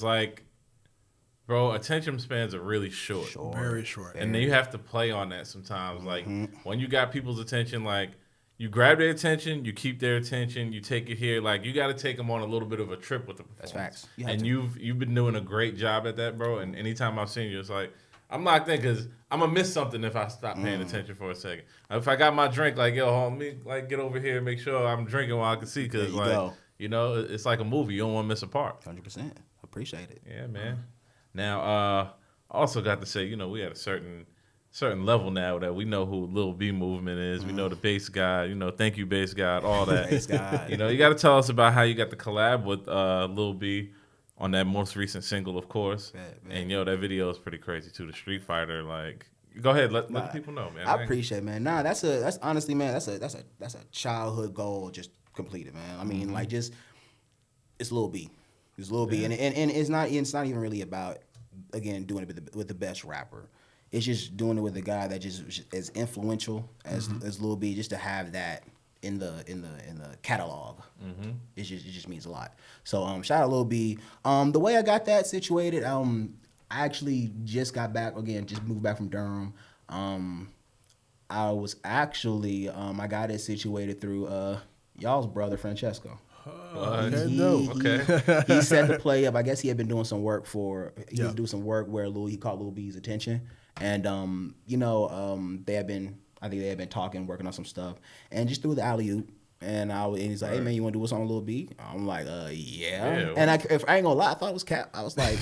S3: like, bro, attention spans are really short.
S2: Very short.
S3: And then you have to play on that sometimes. Like, when you got people's attention, like, you grab their attention, you keep their attention, you take it here. Like, you got to take them on a little bit of a trip with the performance.
S1: That's facts.
S3: And you've been doing a great job at that, bro. And anytime I've seen you, it's like, I'm locked in, because I'm going to miss something if I stop paying attention for a second. If I got my drink, like, yo, hold me, like, get over here and make sure I'm drinking while I can see, because, like,
S1: go.
S3: you know, it's like a movie. You don't want to miss a part.
S1: 100%. Appreciate it.
S3: Yeah, man. Now, also got to say, you know, we at a certain level now that we know who Lil B movement is. We know the Bass Gawd. You know, thank you, Bass Gawd, all that.
S1: Bass Gawd.
S3: You know, you got to tell us about how you got the collab with Lil B on that most recent single, of course.
S1: Man.
S3: And, yo, that video is pretty crazy, too. The Street Fighter, like, go ahead, let the people know, man.
S1: I appreciate it, man. Nah, that's honestly, man, that's a childhood goal just completed, man. I mean, like, just, it's Lil B. It's Lil B. And it's not even really about, again, doing it with the best rapper. It's just doing it with a guy that just as influential as Lil B, just to have that in the catalog. It just means a lot. So shout out Lil B. The way I got that situated, I actually just got back again, just moved back from Durham. I was actually I got it situated through y'all's brother Francesco. He set the play up. I guess he had been doing some work was doing some work where he caught Lil B's attention, and you know, I think they had been talking, working on some stuff, and just threw the alley-oop, And he's like, hey man, you want to do what's on Lil B? I'm like, yeah.
S3: Yeah.
S1: And if I ain't gonna lie, I thought it was cap. I was like,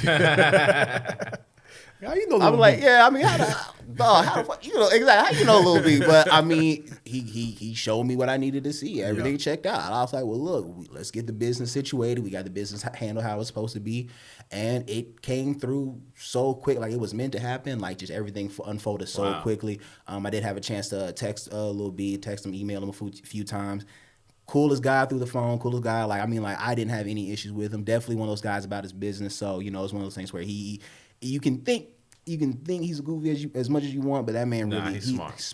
S2: How you know?
S1: I'm like, yeah. I mean, how the fuck, you know exactly how you know Lil B? But I mean, he showed me what I needed to see. Everything checked out. I was like, well, look, let's get the business situated. We got the business handled how it's supposed to be, and it came through so quick, like it was meant to happen. Like just everything unfolded so quickly. I did have a chance to text Lil B, text him, email him a few times. Coolest guy through the phone, coolest guy. Like I mean, like I didn't have any issues with him. Definitely one of those guys about his business. So you know, it's one of those things where you can think he's goofy as much as you want, but that man really
S3: he's smart.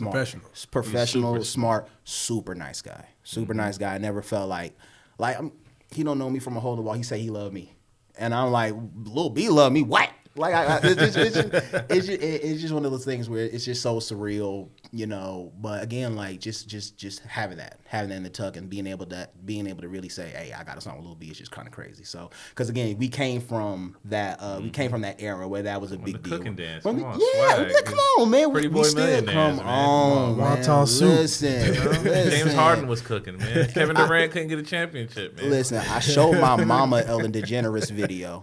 S1: Professional, smart, super nice guy. Super nice guy. I never felt like he don't know me from a hole in the wall. He say he loved me, and I'm like, Lil B love me. What? Like it's just one of those things where it's just so surreal, you know. But again, like just having that in the tuck and being able to really say, hey, I got a song with Lil B is just kind of crazy. So because again, we came from that era where that was a big deal.
S3: Cooking dance,
S1: come on, man.
S3: Pretty
S1: we
S3: Boy
S1: still
S3: Millionaires,
S1: come
S3: man.
S1: on, man.
S2: Wonton soup.
S1: Listen.
S3: James Harden was cooking, man. Kevin Durant couldn't get a championship, man.
S1: Listen, I showed my mama Ellen DeGeneres video.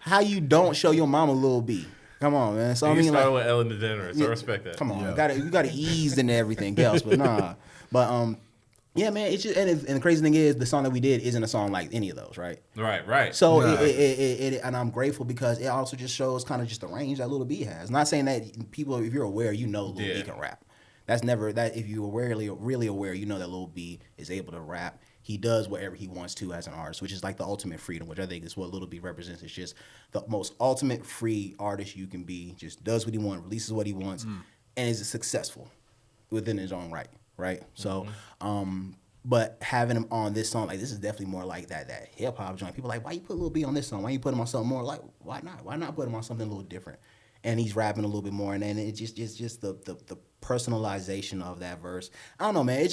S1: How you don't show your mama Lil B? Come on, man. So I mean,
S3: started
S1: like,
S3: with Ellen DeGeneres. I respect that.
S1: Come on, you gotta ease into everything else, but nah. But yeah, man. It's just and the crazy thing is the song that we did isn't a song like any of those, right?
S3: Right.
S1: So it and I'm grateful because it also just shows kind of just the range that Lil B has. Not saying that people, if you're aware, you know Lil B can rap. That's never that. If you're really aware, you know that Lil B is able to rap. He does whatever he wants to as an artist, which is like the ultimate freedom, which I think is what Lil B represents. It's just the most ultimate free artist you can be. Just does what he wants, releases what he wants, and is successful within his own right? So, but having him on this song, like this is definitely more like that hip hop joint. People are like, why you put Lil B on this song? Why you put him on something more? Like, why not? Why not put him on something a little different? And he's rapping a little bit more, and then it's just the personalization of that verse. I don't know, man.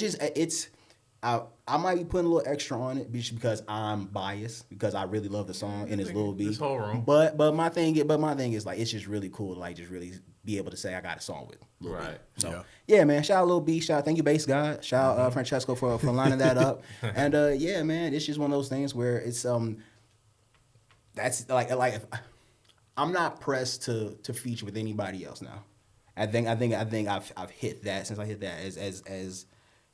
S1: I might be putting a little extra on it because I'm biased because I really love the song and it's Lil B.
S3: This whole room.
S1: But my thing is like it's just really cool to like just really be able to say I got a song with Lil B. So yeah, man. Shout out Lil B. Thank you, Phaze Gawd. Shout out Francesco for lining that up. And yeah, man, it's just one of those things where it's that's like if, I'm not pressed to feature with anybody else now. I think I've hit that since I hit that as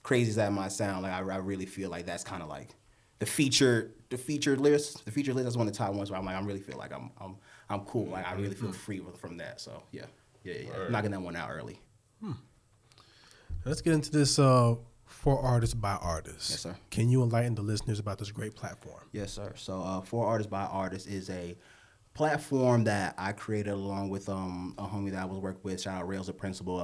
S1: crazy as that might sound, like I really feel like that's kind of like the featured list. The featured list is one of the top ones where I really feel like I'm cool. Like I really feel free from that. So yeah. Knocking that one out early.
S2: Let's get into this for artists by artists.
S1: Yes, sir.
S2: Can you enlighten the listeners about this great platform?
S1: Yes, sir. So for artists by artists is a platform that I created along with a homie that I was working with. Shout out Rails, the principal.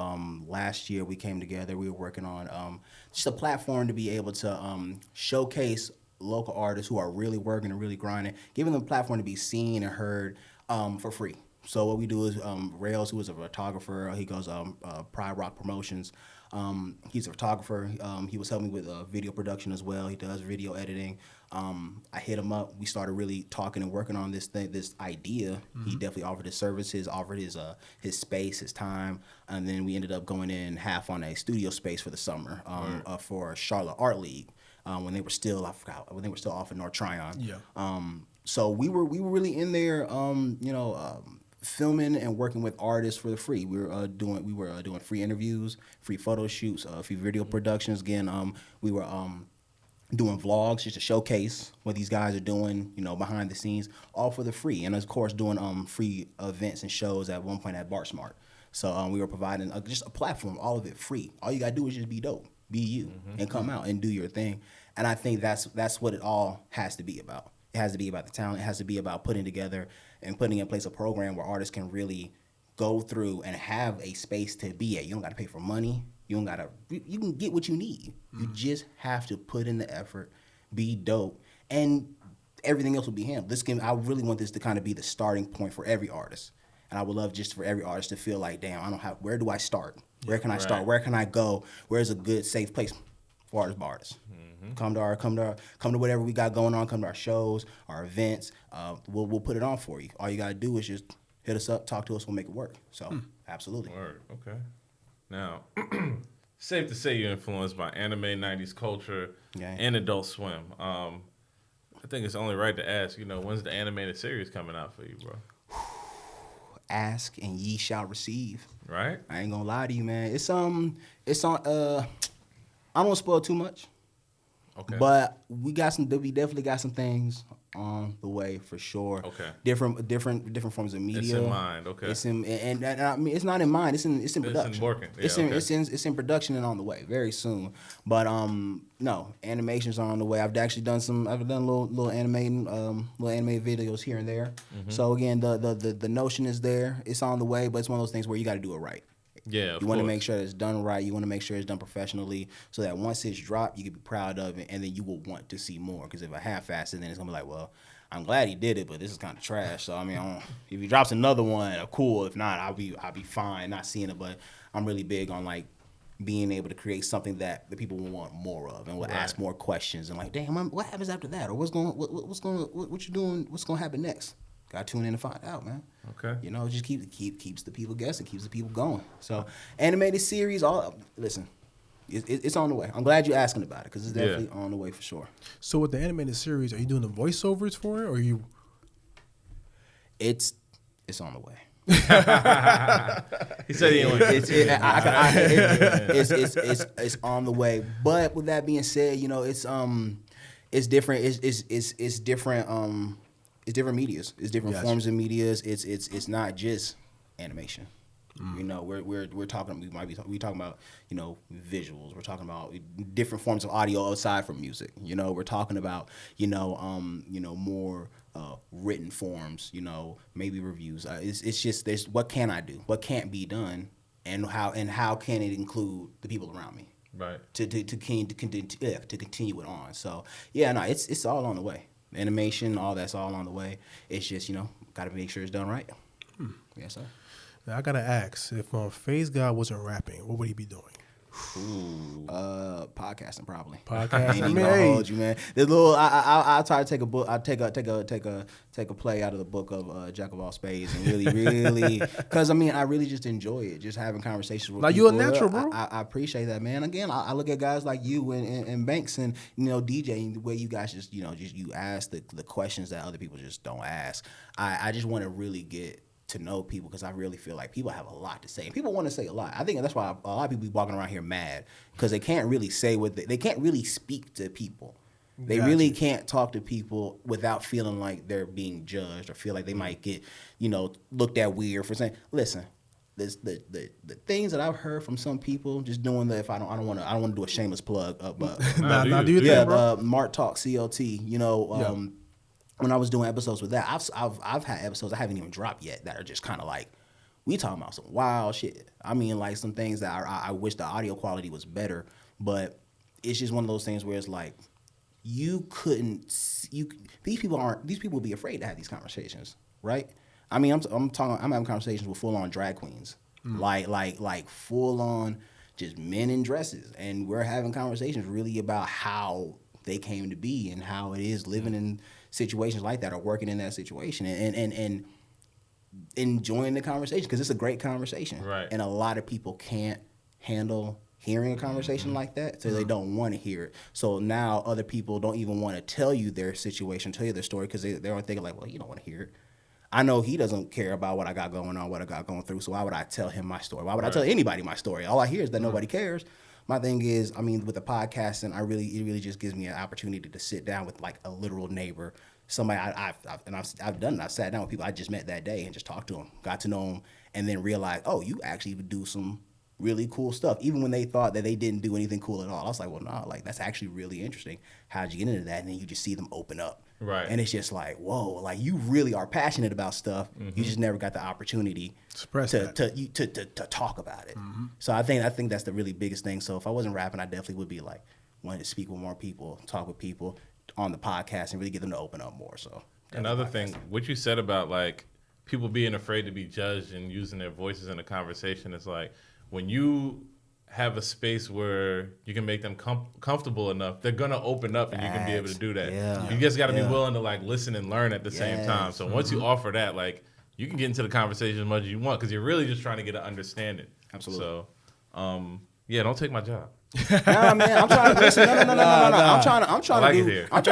S1: Last year we came together. We were working on just a platform to be able to showcase local artists who are really working and really grinding, giving them a platform to be seen and heard for free. So what we do is Rails, who is a photographer, he goes Pride Rock Promotions. He's a photographer. He was helping me with video production as well. He does video editing. I hit him up. We started really talking and working on this idea. He definitely offered his services, offered his space, his time, and then we ended up going in half on a studio space for the summer for Charlotte Art League when they were still off in North Tryon. Yeah. So we were really in there, filming and working with artists for the free. We were doing free interviews, free photo shoots, free video productions. Again, we were doing vlogs just to showcase what these guys are doing, behind the scenes, all for the free. And of course, doing free events and shows at one point at Bar Smart. So we were providing just a platform, all of it free. All you gotta do is just be dope, be you, and come out and do your thing. And I think that's what it all has to be about. It has to be about the talent. It has to be about putting together and putting in place a program where artists can really go through and have a space to be at. You don't got to pay for money. You can get what you need. You just have to put in the effort, be dope, and everything else will be handled. I really want this to kind of be the starting point for every artist. And I would love just for every artist to feel like, damn, where do I start? Where can I start? Where can I go? Where's a good, safe place for artists by artists? Come to whatever we got going on. Come to our shows, our events. We'll put it on for you. All you gotta do is just hit us up, talk to us, we'll make it work. So absolutely.
S3: Word. Okay. Now, safe to say you're influenced by anime, 90s culture, and Adult Swim. I think it's only right to ask, when's the animated series coming out for you, bro?
S1: Ask and ye shall receive.
S3: Right?
S1: I ain't gonna lie to you, man. It's on. I don't want to spoil too much.
S3: Okay.
S1: But we definitely got some things on the way for sure.
S3: Okay.
S1: Different forms of media.
S3: It's in mind. Okay.
S1: It's in, and I mean, it's not in mind. It's in production.
S3: It's in working. Yeah,
S1: it's in production and on the way very soon. But no, animations are on the way. I've actually done little animated videos here and there. Mm-hmm. So again, the notion is there. It's on the way, but it's one of those things where you got to do it right.
S3: Yeah,
S1: you want to make sure it's done right. You want to make sure it's done professionally, so that once it's dropped, you can be proud of it, and then you will want to see more. Because if I half-ass it, then it's gonna be like, well, I'm glad he did it, but this is kind of trash. So I mean, if he drops another one, cool. If not, I'll be fine not seeing it. But I'm really big on like being able to create something that the people will want more of, and will ask more questions, and like, damn, what happens after that, or what you doing? What's gonna happen next? Got to tune in to find out, man.
S3: Okay.
S1: It just keeps the people guessing, keeps the people going. So, animated series, listen, it's on the way. I'm glad you're asking about it because it's definitely on the way for sure.
S2: So, with the animated series, are you doing the voiceovers for it, or are you?
S1: It's on the way.
S3: He said he only.
S1: It's on the way. But with that being said, it's different. It's different. It's different medias. It's different forms of medias. It's not just animation. We're talking. We talking about visuals. We're talking about different forms of audio aside from music. We're talking about more written forms. Maybe reviews. It's just what can I do? What can't be done? And how can it include the people around me?
S3: Right.
S1: To continue it on. So it's all on the way. Animation, all that's all on the way. It's just, got to make sure it's done right. Yes, sir.
S2: Now, I got to ask, if Phaze Gawd wasn't rapping, what would he be doing?
S1: Ooh. Podcasting probably.
S2: Podcasting.
S1: Ain't even gonna hold you, man. There's little. I'll try to take a book. I'll take a play out of the book of Jack of all Spades and really, because I really just enjoy it, just having conversations with.
S2: Like
S1: people.
S2: You a natural, bro.
S1: I appreciate that, man. Again, I look at guys like you and Banks and DJ, the way you guys just you ask the questions that other people just don't ask. I just want to really get to know people because I really feel like people have a lot to say. And people want to say a lot. I think that's why a lot of people be walking around here mad because they can't really say they can't really speak to people. They really can't talk to people without feeling like they're being judged or feel like they might get, looked at weird for saying, listen, the things that I've heard from some people just doing the, if I don't want to do a shameless plug, but Mart Talk CLT, when I was doing episodes with that, I've had episodes I haven't even dropped yet that are just kind of like, we talking about some wild shit. Like some things that I wish the audio quality was better, but it's just one of those things where it's like, these people would be afraid to have these conversations, right? I'm having conversations with full on drag queens, like full on just men in dresses, and we're having conversations really about how they came to be and how it is living in situations like that or working in that situation and enjoying the conversation because it's a great conversation.
S3: Right.
S1: And a lot of people can't handle hearing a conversation like that, so they don't want to hear it. So now other people don't even want to tell you their situation, tell you their story because they're thinking like, well, you don't want to hear it. I know he doesn't care about what I got going on, what I got going through, so why would I tell him my story? Why would I tell anybody my story? All I hear is that nobody cares. My thing is, with the podcasting, it really just gives me an opportunity to sit down with like a literal neighbor, somebody I've done it. I've sat down with people I just met that day and just talked to them, got to know them, and then realized, oh, you actually do some really cool stuff, even when they thought that they didn't do anything cool at all. I was like, well, no, like that's actually really interesting. How'd you get into that? And then you just see them open up.
S3: Right.
S1: And it's just like, whoa, like you really are passionate about stuff. Mm-hmm. You just never got the opportunity to talk about it. Mm-hmm. So I think that's the really biggest thing. So if I wasn't rapping, I definitely would be like wanting to speak with more people, talk with people on the podcast and really get them to open up more. So
S3: another thing, what you said about like people being afraid to be judged and using their voices in a conversation, is like when you have a space where you can make them comfortable enough, they're gonna open up and you can be able to do that. Yeah. You just gotta be willing to like listen and learn at the same time. So once you offer that, like you can get into the conversation as much as you want because you're really just trying to get an understanding.
S1: Absolutely.
S3: So, Yeah, don't take my job.
S1: Nah, man, I'm trying to listen. No. I'm trying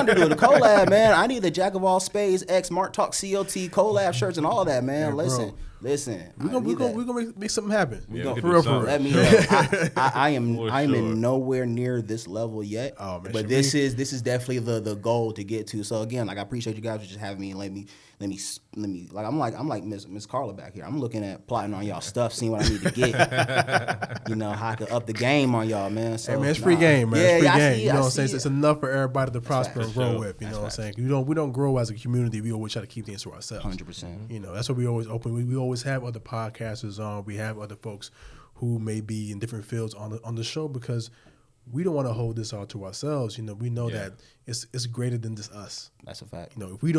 S1: to do the collab, man. I need the Jack of all Spades X Mark Talk COT collab shirts and all that, man.
S2: Yeah,
S1: listen.
S2: We're gonna make something happen.
S3: For real.
S1: Let me know. I am in nowhere near this level yet.
S2: Oh, man,
S1: but this is definitely the goal to get to. So again, like I appreciate you guys for just having me and let me like I'm like Miss Carla back here. I'm looking at plotting on y'all stuff, seeing what I need to get. You know, how I can up the game on y'all, man. So,
S2: hey man, it's free game, man.
S1: Yeah,
S2: it's free
S1: I
S2: game.
S1: see,
S2: You know what I'm
S1: I
S2: saying?
S1: see
S2: It's enough for everybody to prosper and grow
S3: sure.
S2: with. You know what I'm
S1: That's
S2: saying? We don't grow as a community. We always try to keep things to ourselves.
S1: 100%.
S2: You know, that's what we always open. We always have other podcasters on. We have other folks who may be in different fields on the show because we don't want to hold this all to ourselves. You know, we know that it's greater than just us.
S1: That's a fact.
S2: You know, if we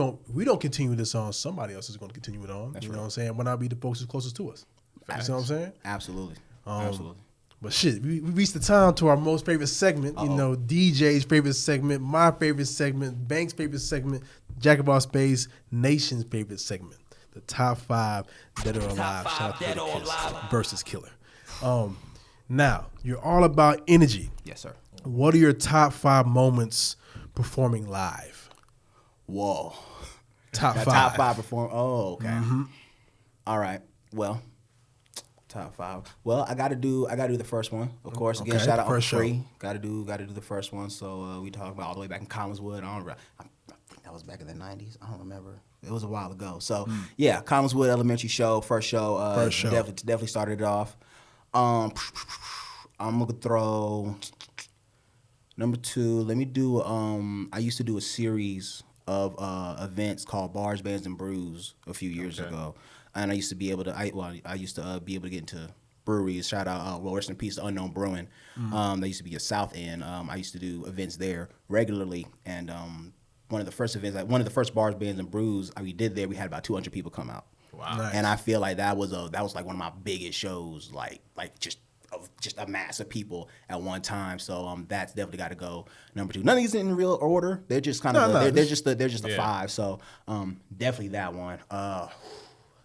S2: don't continue this on, somebody else is going to continue it on.
S1: That's
S2: you know
S1: right.
S2: what I'm saying? Why not be the folks who's closest to us?
S1: Facts.
S2: You know what I'm saying?
S1: Absolutely. Absolutely.
S2: But shit, we reached the time to our most favorite segment. You know, DJ's favorite segment, my favorite segment, Bank's favorite segment, Jack of all Spades, Nation's favorite segment. The top 5 dead or alive. Shout out to Ludacris versus Killer. Now, you're all about energy.
S1: Yes, sir.
S2: What are your top 5 moments performing live?
S1: Whoa.
S2: Top 5.
S1: Top 5 perform. Oh, okay. All right. Well, top 5. Well, I gotta do the first one, of course. Again,
S2: Okay,
S1: shout out on
S2: first show.
S1: Free. Gotta do the first one. So we talked about all the way back in Collinswood. I think that was back in the 90s. I don't remember. It was a while ago. So yeah, Collinswood Elementary show, first show. Definitely started it off. I'm gonna throw number 2. Let me do. I used to do a series of events called Bars, Bands, and Brews a few years ago, and I used to be able to. I used to be able to get into breweries. Shout out, rest in peace to Unknown Brewing. They used to be a South End. I used to do events there regularly, and one of the first events, like one of the first Bars, Bands, and Brews we did there, we had about 200 people come out.
S3: Wow.
S2: Nice.
S1: And I feel like that was like one of my biggest shows, like just a mass of people at one time. So that's definitely got to go number 2. None of these in real order. They're just kind of they're just a 5. So definitely that one.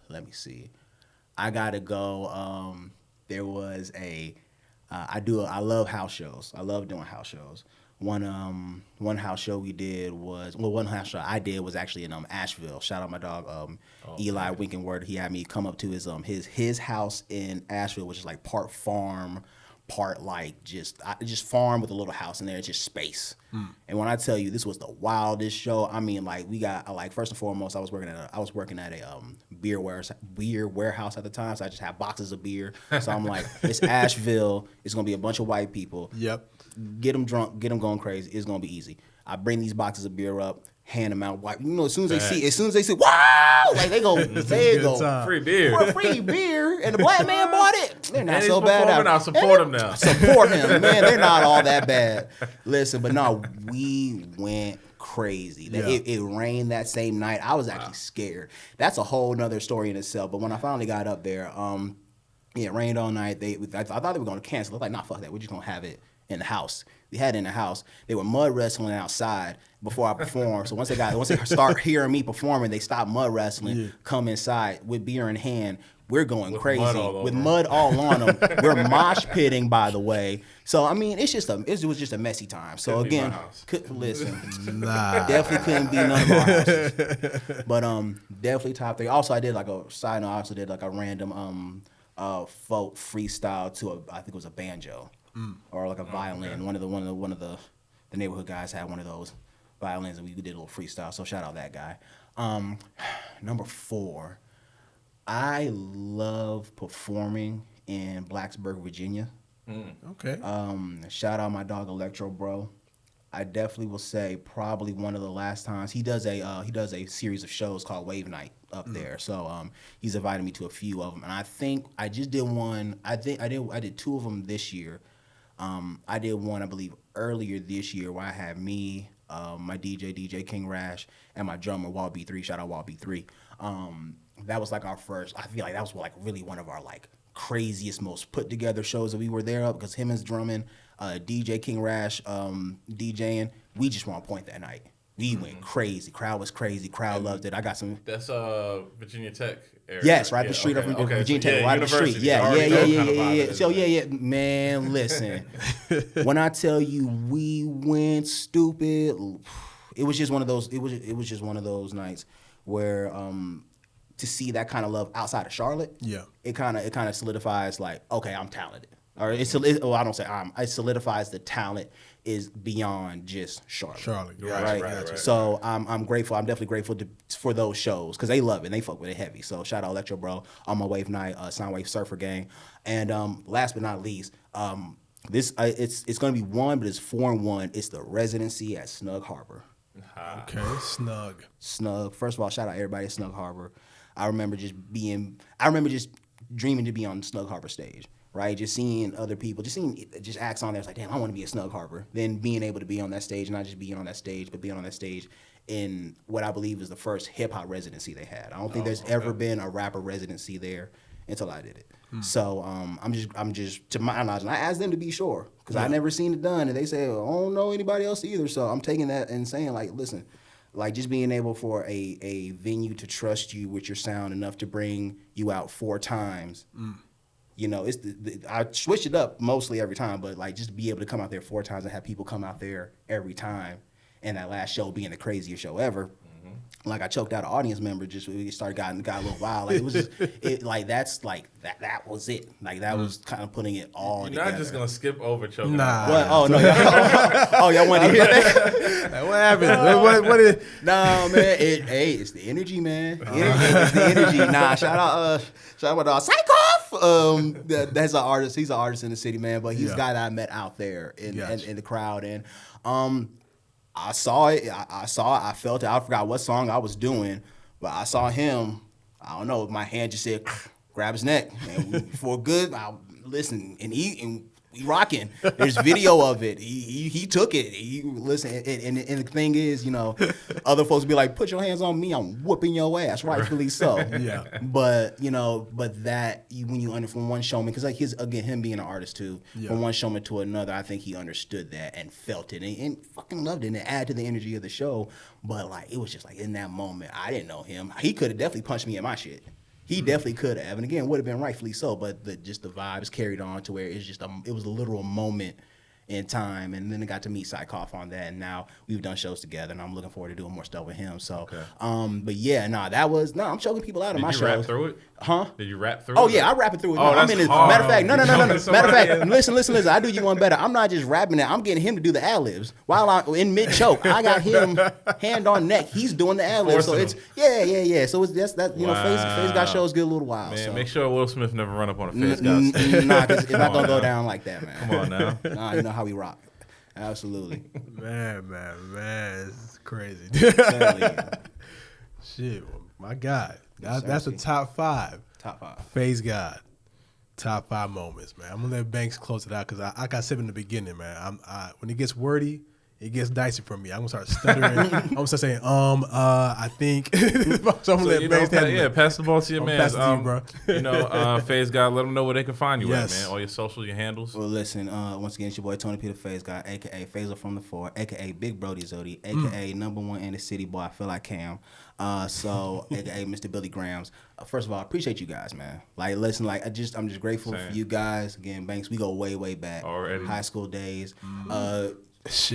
S1: Let me see. I gotta go. There was I love house shows. I love doing house shows. One house show we did one house show I did was actually in Asheville. Shout out my dog Eli Winkenword. He had me come up to his house in Asheville, which is like part farm, part like just farm with a little house in there. It's just space. And when I tell you this was the wildest show, I mean, like we got like first and foremost, I was working at a beer warehouse at the time, so I just had boxes of beer. So I'm like, it's Asheville. It's gonna be a bunch of white people.
S2: Yep.
S1: Get them drunk, get them going crazy. It's gonna be easy. I bring these boxes of beer up, hand them out. You know, as soon as they see, wow, like they go,
S3: Free beer.
S1: for free beer, and the black man bought it. They're not
S3: And
S1: so
S3: he's
S1: bad.
S3: performing, I'll support him now.
S1: Support him, man. They're not all that bad. Listen, but no, we went crazy.
S2: Yeah.
S1: It rained that same night. I was actually scared. That's a whole nother story in itself. But when I finally got up there, it rained all night. I thought they were going to cancel. I was like, nah, fuck that. We're just going to have it in the house. They had it in the house. They were mud wrestling outside before I performed. So once they start hearing me performing, they stop mud wrestling, come inside with beer in hand. We're going crazy with mud all on them. We're mosh pitting, by the way. So I mean, it was just a messy time. So again, listen, definitely couldn't be none of our houses. But definitely top 3. Also, I did like a side note. I also did like a random folk freestyle to I think it was a banjo. Or like a violin. One of the neighborhood guys had one of those violins, and we did a little freestyle. So shout out that guy. Number 4, I love performing in Blacksburg, Virginia.
S2: Okay.
S1: Shout out my dog Electro Bro. I definitely will say probably one of the last times he does a series of shows called Wave Night up there. So he's invited me to a few of them, and I think I just did one. I did 2 of them this year. I did one, I believe, earlier this year where I had me, my DJ King Rash, and my drummer Walt B3. Shout out Walt B3. That was like our first. I feel like that was like really one of our like craziest, most put together shows that we were there because him is drumming, DJ King Rash DJing. We just were on point that night. We went crazy. Crowd was crazy. Crowd loved it. I got some.
S3: That's Virginia Tech area.
S1: Yes, right up the street of Virginia Tech, right up the street. Yeah. So man, listen. When I tell you we went stupid, it was just one of those. It was just one of those nights where to see that kind of love outside of Charlotte, it kind of solidifies like, okay, I'm talented. Or it solidifies the talent is beyond just Charlotte. Right. So I'm grateful. I'm definitely grateful for those shows because they love it. They fuck with it heavy. So shout out Electro Bro, On My Wave Night, Soundwave Surfer Gang, and last but not least, it's gonna be one, but it's 4-1. It's the residency at Snug Harbor.
S2: Okay, Snug.
S1: First of all, shout out everybody at Snug Harbor. I remember just dreaming to be on Snug Harbor stage. Right, just seeing other people, just acts on there. It's like, damn, I want to be at Snug Harbor. Then being able to be on that stage, not just being on that stage, but being on that stage in what I believe is the first hip hop residency they had. I don't think there's ever been a rapper residency there until I did it. So I'm just to my knowledge, and I asked them to be sure because I never seen it done, and they said, well, I don't know anybody else either. So I'm taking that and saying like, listen, like just being able for a venue to trust you with your sound enough to bring you out 4 times. You know, it's I switch it up mostly every time, but like just to be able to come out there 4 times and have people come out there every time, and that last show being the craziest show ever. Like I choked out an audience member just when we got a little wild. Like it was just that was it. Like that was kind of putting it all together.
S3: You're not just gonna skip over choking.
S2: Nah.
S1: What? Oh no. Y'all want to hear that?
S2: What happened? What is?
S1: Nah, man. It's the energy, man. It's the energy. Nah, shout out Psychoff. That's an artist. He's an artist in the city, man. But he's a guy that I met out there in the crowd, and I saw it. I felt it. I forgot what song I was doing, but I saw him. I don't know. My hand just said, grab his neck. And for good, I listen, and we rocking. There's video of it. He took it. He listened, and the thing is, you know, other folks be like, put your hands on me. I'm whooping your ass, rightfully so. But you know, that when you from one showman, because like him being an artist too, from one showman to another, I think he understood that and felt it and fucking loved it and it added to the energy of the show. But like it was just like in that moment, I didn't know him. He could have definitely punched me in my shit. He definitely could have, and again, would have been rightfully so. But the vibes carried on to where it was a literal moment in time, and then I got to meet Psychoff on that, and now we've done shows together, and I'm looking forward to doing more stuff with him. So, but yeah, I'm choking people out of my shows.
S3: Did you rap through it?
S1: Huh?
S3: Did you rap through
S1: it? Oh
S3: it?
S1: yeah, I rap it through it.
S3: Oh,
S1: no,
S3: that's
S1: I'm in
S3: hard.
S1: Matter of fact, no. Matter of fact, listen. I do you one better. I'm not just rapping it. I'm getting him to do the ad-libs. While I'm in mid-choke, I got him hand on neck. He's doing the ad-libs. So it's, yeah. So it's that, you know, Phaze Gawd shows get a little wild.
S3: Man,
S1: so.
S3: Make sure Will Smith never run up on a Phaze Gawd stage.
S1: Nah, because it's not going to go down like that, man.
S3: Come on now.
S1: Nah, you know how we rock. Absolutely.
S2: Man, it's crazy. Shit, my God. That's the top 5.
S1: Top 5.
S2: Phaze Gawd. Top 5 moments, man. I'm going to let Banks close it out because I got said in the beginning, man. When it gets wordy, it gets dicey for me. I'm going to start stuttering. I'm going to start saying, I think. So I'm going to let Banks handle it.
S3: Pass the ball to your man.
S2: Pass it to you, bro.
S3: You know, Phaze Gawd, let them know where they can find you at, man. All your socials, your handles.
S1: Well, listen, once again, it's your boy Tony Peter Phaze Gawd, a.k.a. Phaser from the 4, a.k.a. Big Brody Zodi, a.k.a. #1 in the city, boy, I feel like Cam. So, a.k.a. Mr. Billy Grams. First of all, I appreciate you guys, man. Like, listen, like, I'm just grateful for you guys. Again, Banks, we go way back.
S3: Already.
S1: High school days.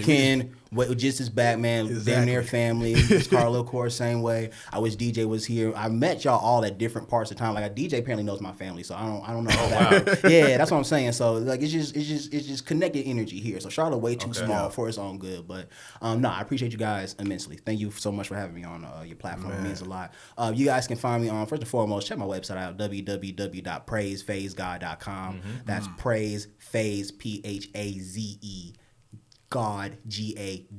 S1: Ken, just as back, man.
S2: Exactly.
S1: Damn near family. Carlo, of course, same way. I wish DJ was here. I met y'all all at different parts of time. Like, DJ apparently knows my family, so I don't know. Wow. Yeah, that's what I'm saying. So like, it's just connected energy here. So Charlotte way too small for its own good, but I appreciate you guys immensely. Thank you so much for having me on your platform. It means a lot. You guys can find me on, first and foremost, check my website out, www.praisefazegawd.com. That's praise Phaze Phaze Gawd,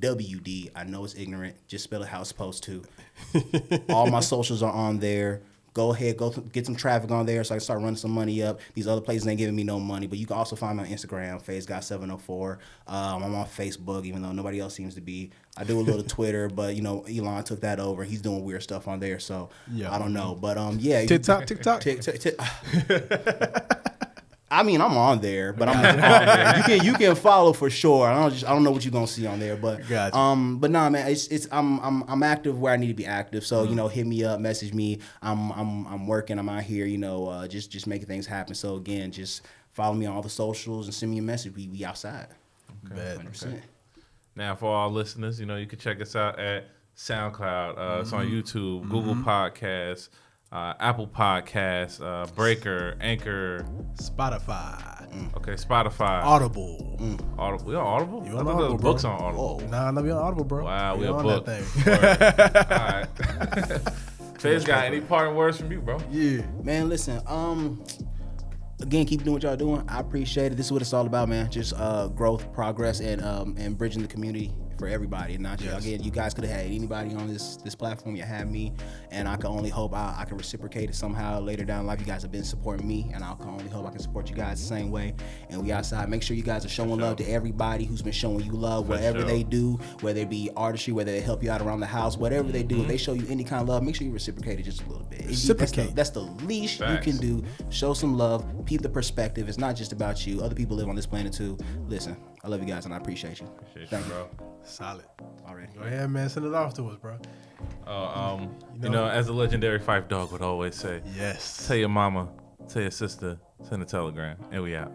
S1: Gawd. I know it's ignorant. Just spell it how it's supposed to. All my socials are on there. Go ahead, get some traffic on there so I can start running some money up. These other places ain't giving me no money, but you can also find me on Instagram, Phaze Gawd 704. I'm on Facebook, even though nobody else seems to be. I do a little Twitter, but you know, Elon took that over. He's doing weird stuff on there, so I don't know. But yeah,
S2: TikTok.
S1: I mean, I'm on there, but I'm not on there. You can follow for sure. I don't know what you're gonna see on there, but
S2: Gotcha.
S1: but nah, man, it's I'm active where I need to be active. So hit me up, message me. I'm working. I'm out here. Just making things happen. So again, just follow me on all the socials and send me a message. We outside.
S2: Okay.
S1: 100%.
S3: Now, for all listeners, you can check us out at SoundCloud. It's on YouTube, Google Podcasts, Apple Podcasts, Breaker, Anchor,
S2: Spotify.
S3: Okay, Spotify,
S2: Audible.
S3: Audible. We on Audible?
S2: You on
S3: I thought
S2: Audible,
S3: there was books
S2: bro.
S3: on Audible.
S1: Whoa.
S2: Nah, we on Audible, bro.
S3: Wow, we a
S2: on
S3: book.
S2: that thing.
S3: All right. Phaze got any parting words from you, bro?
S2: Yeah.
S1: Man, listen. Again, keep doing what y'all doing. I appreciate it. This is what it's all about, man. Just growth, progress, and bridging the community for everybody. And not just, again, you guys could have had anybody on this platform. You had me, and I can only hope I can reciprocate it somehow later down in life. You guys have been supporting me, and I can only hope I can support you guys the same way. And we outside. Make sure you guys are showing love to everybody who's been showing you love, whatever they do, whether it be artistry, whether they help you out around the house, whatever they do. If they show you any kind of love, make sure you reciprocate it just a little bit.
S2: Reciprocate.
S1: That's the least you can do. Show some love. Peep the perspective. It's not just about you. Other people live on this planet too. Listen, I love you guys and I appreciate you. Thank you,
S3: bro.
S2: Solid.
S1: Already.
S2: Go ahead, man. Send it off to us, bro.
S3: As the legendary Phife Dawg would always say,
S2: Yes.
S3: tell your mama, tell your sister, send a telegram, and we out.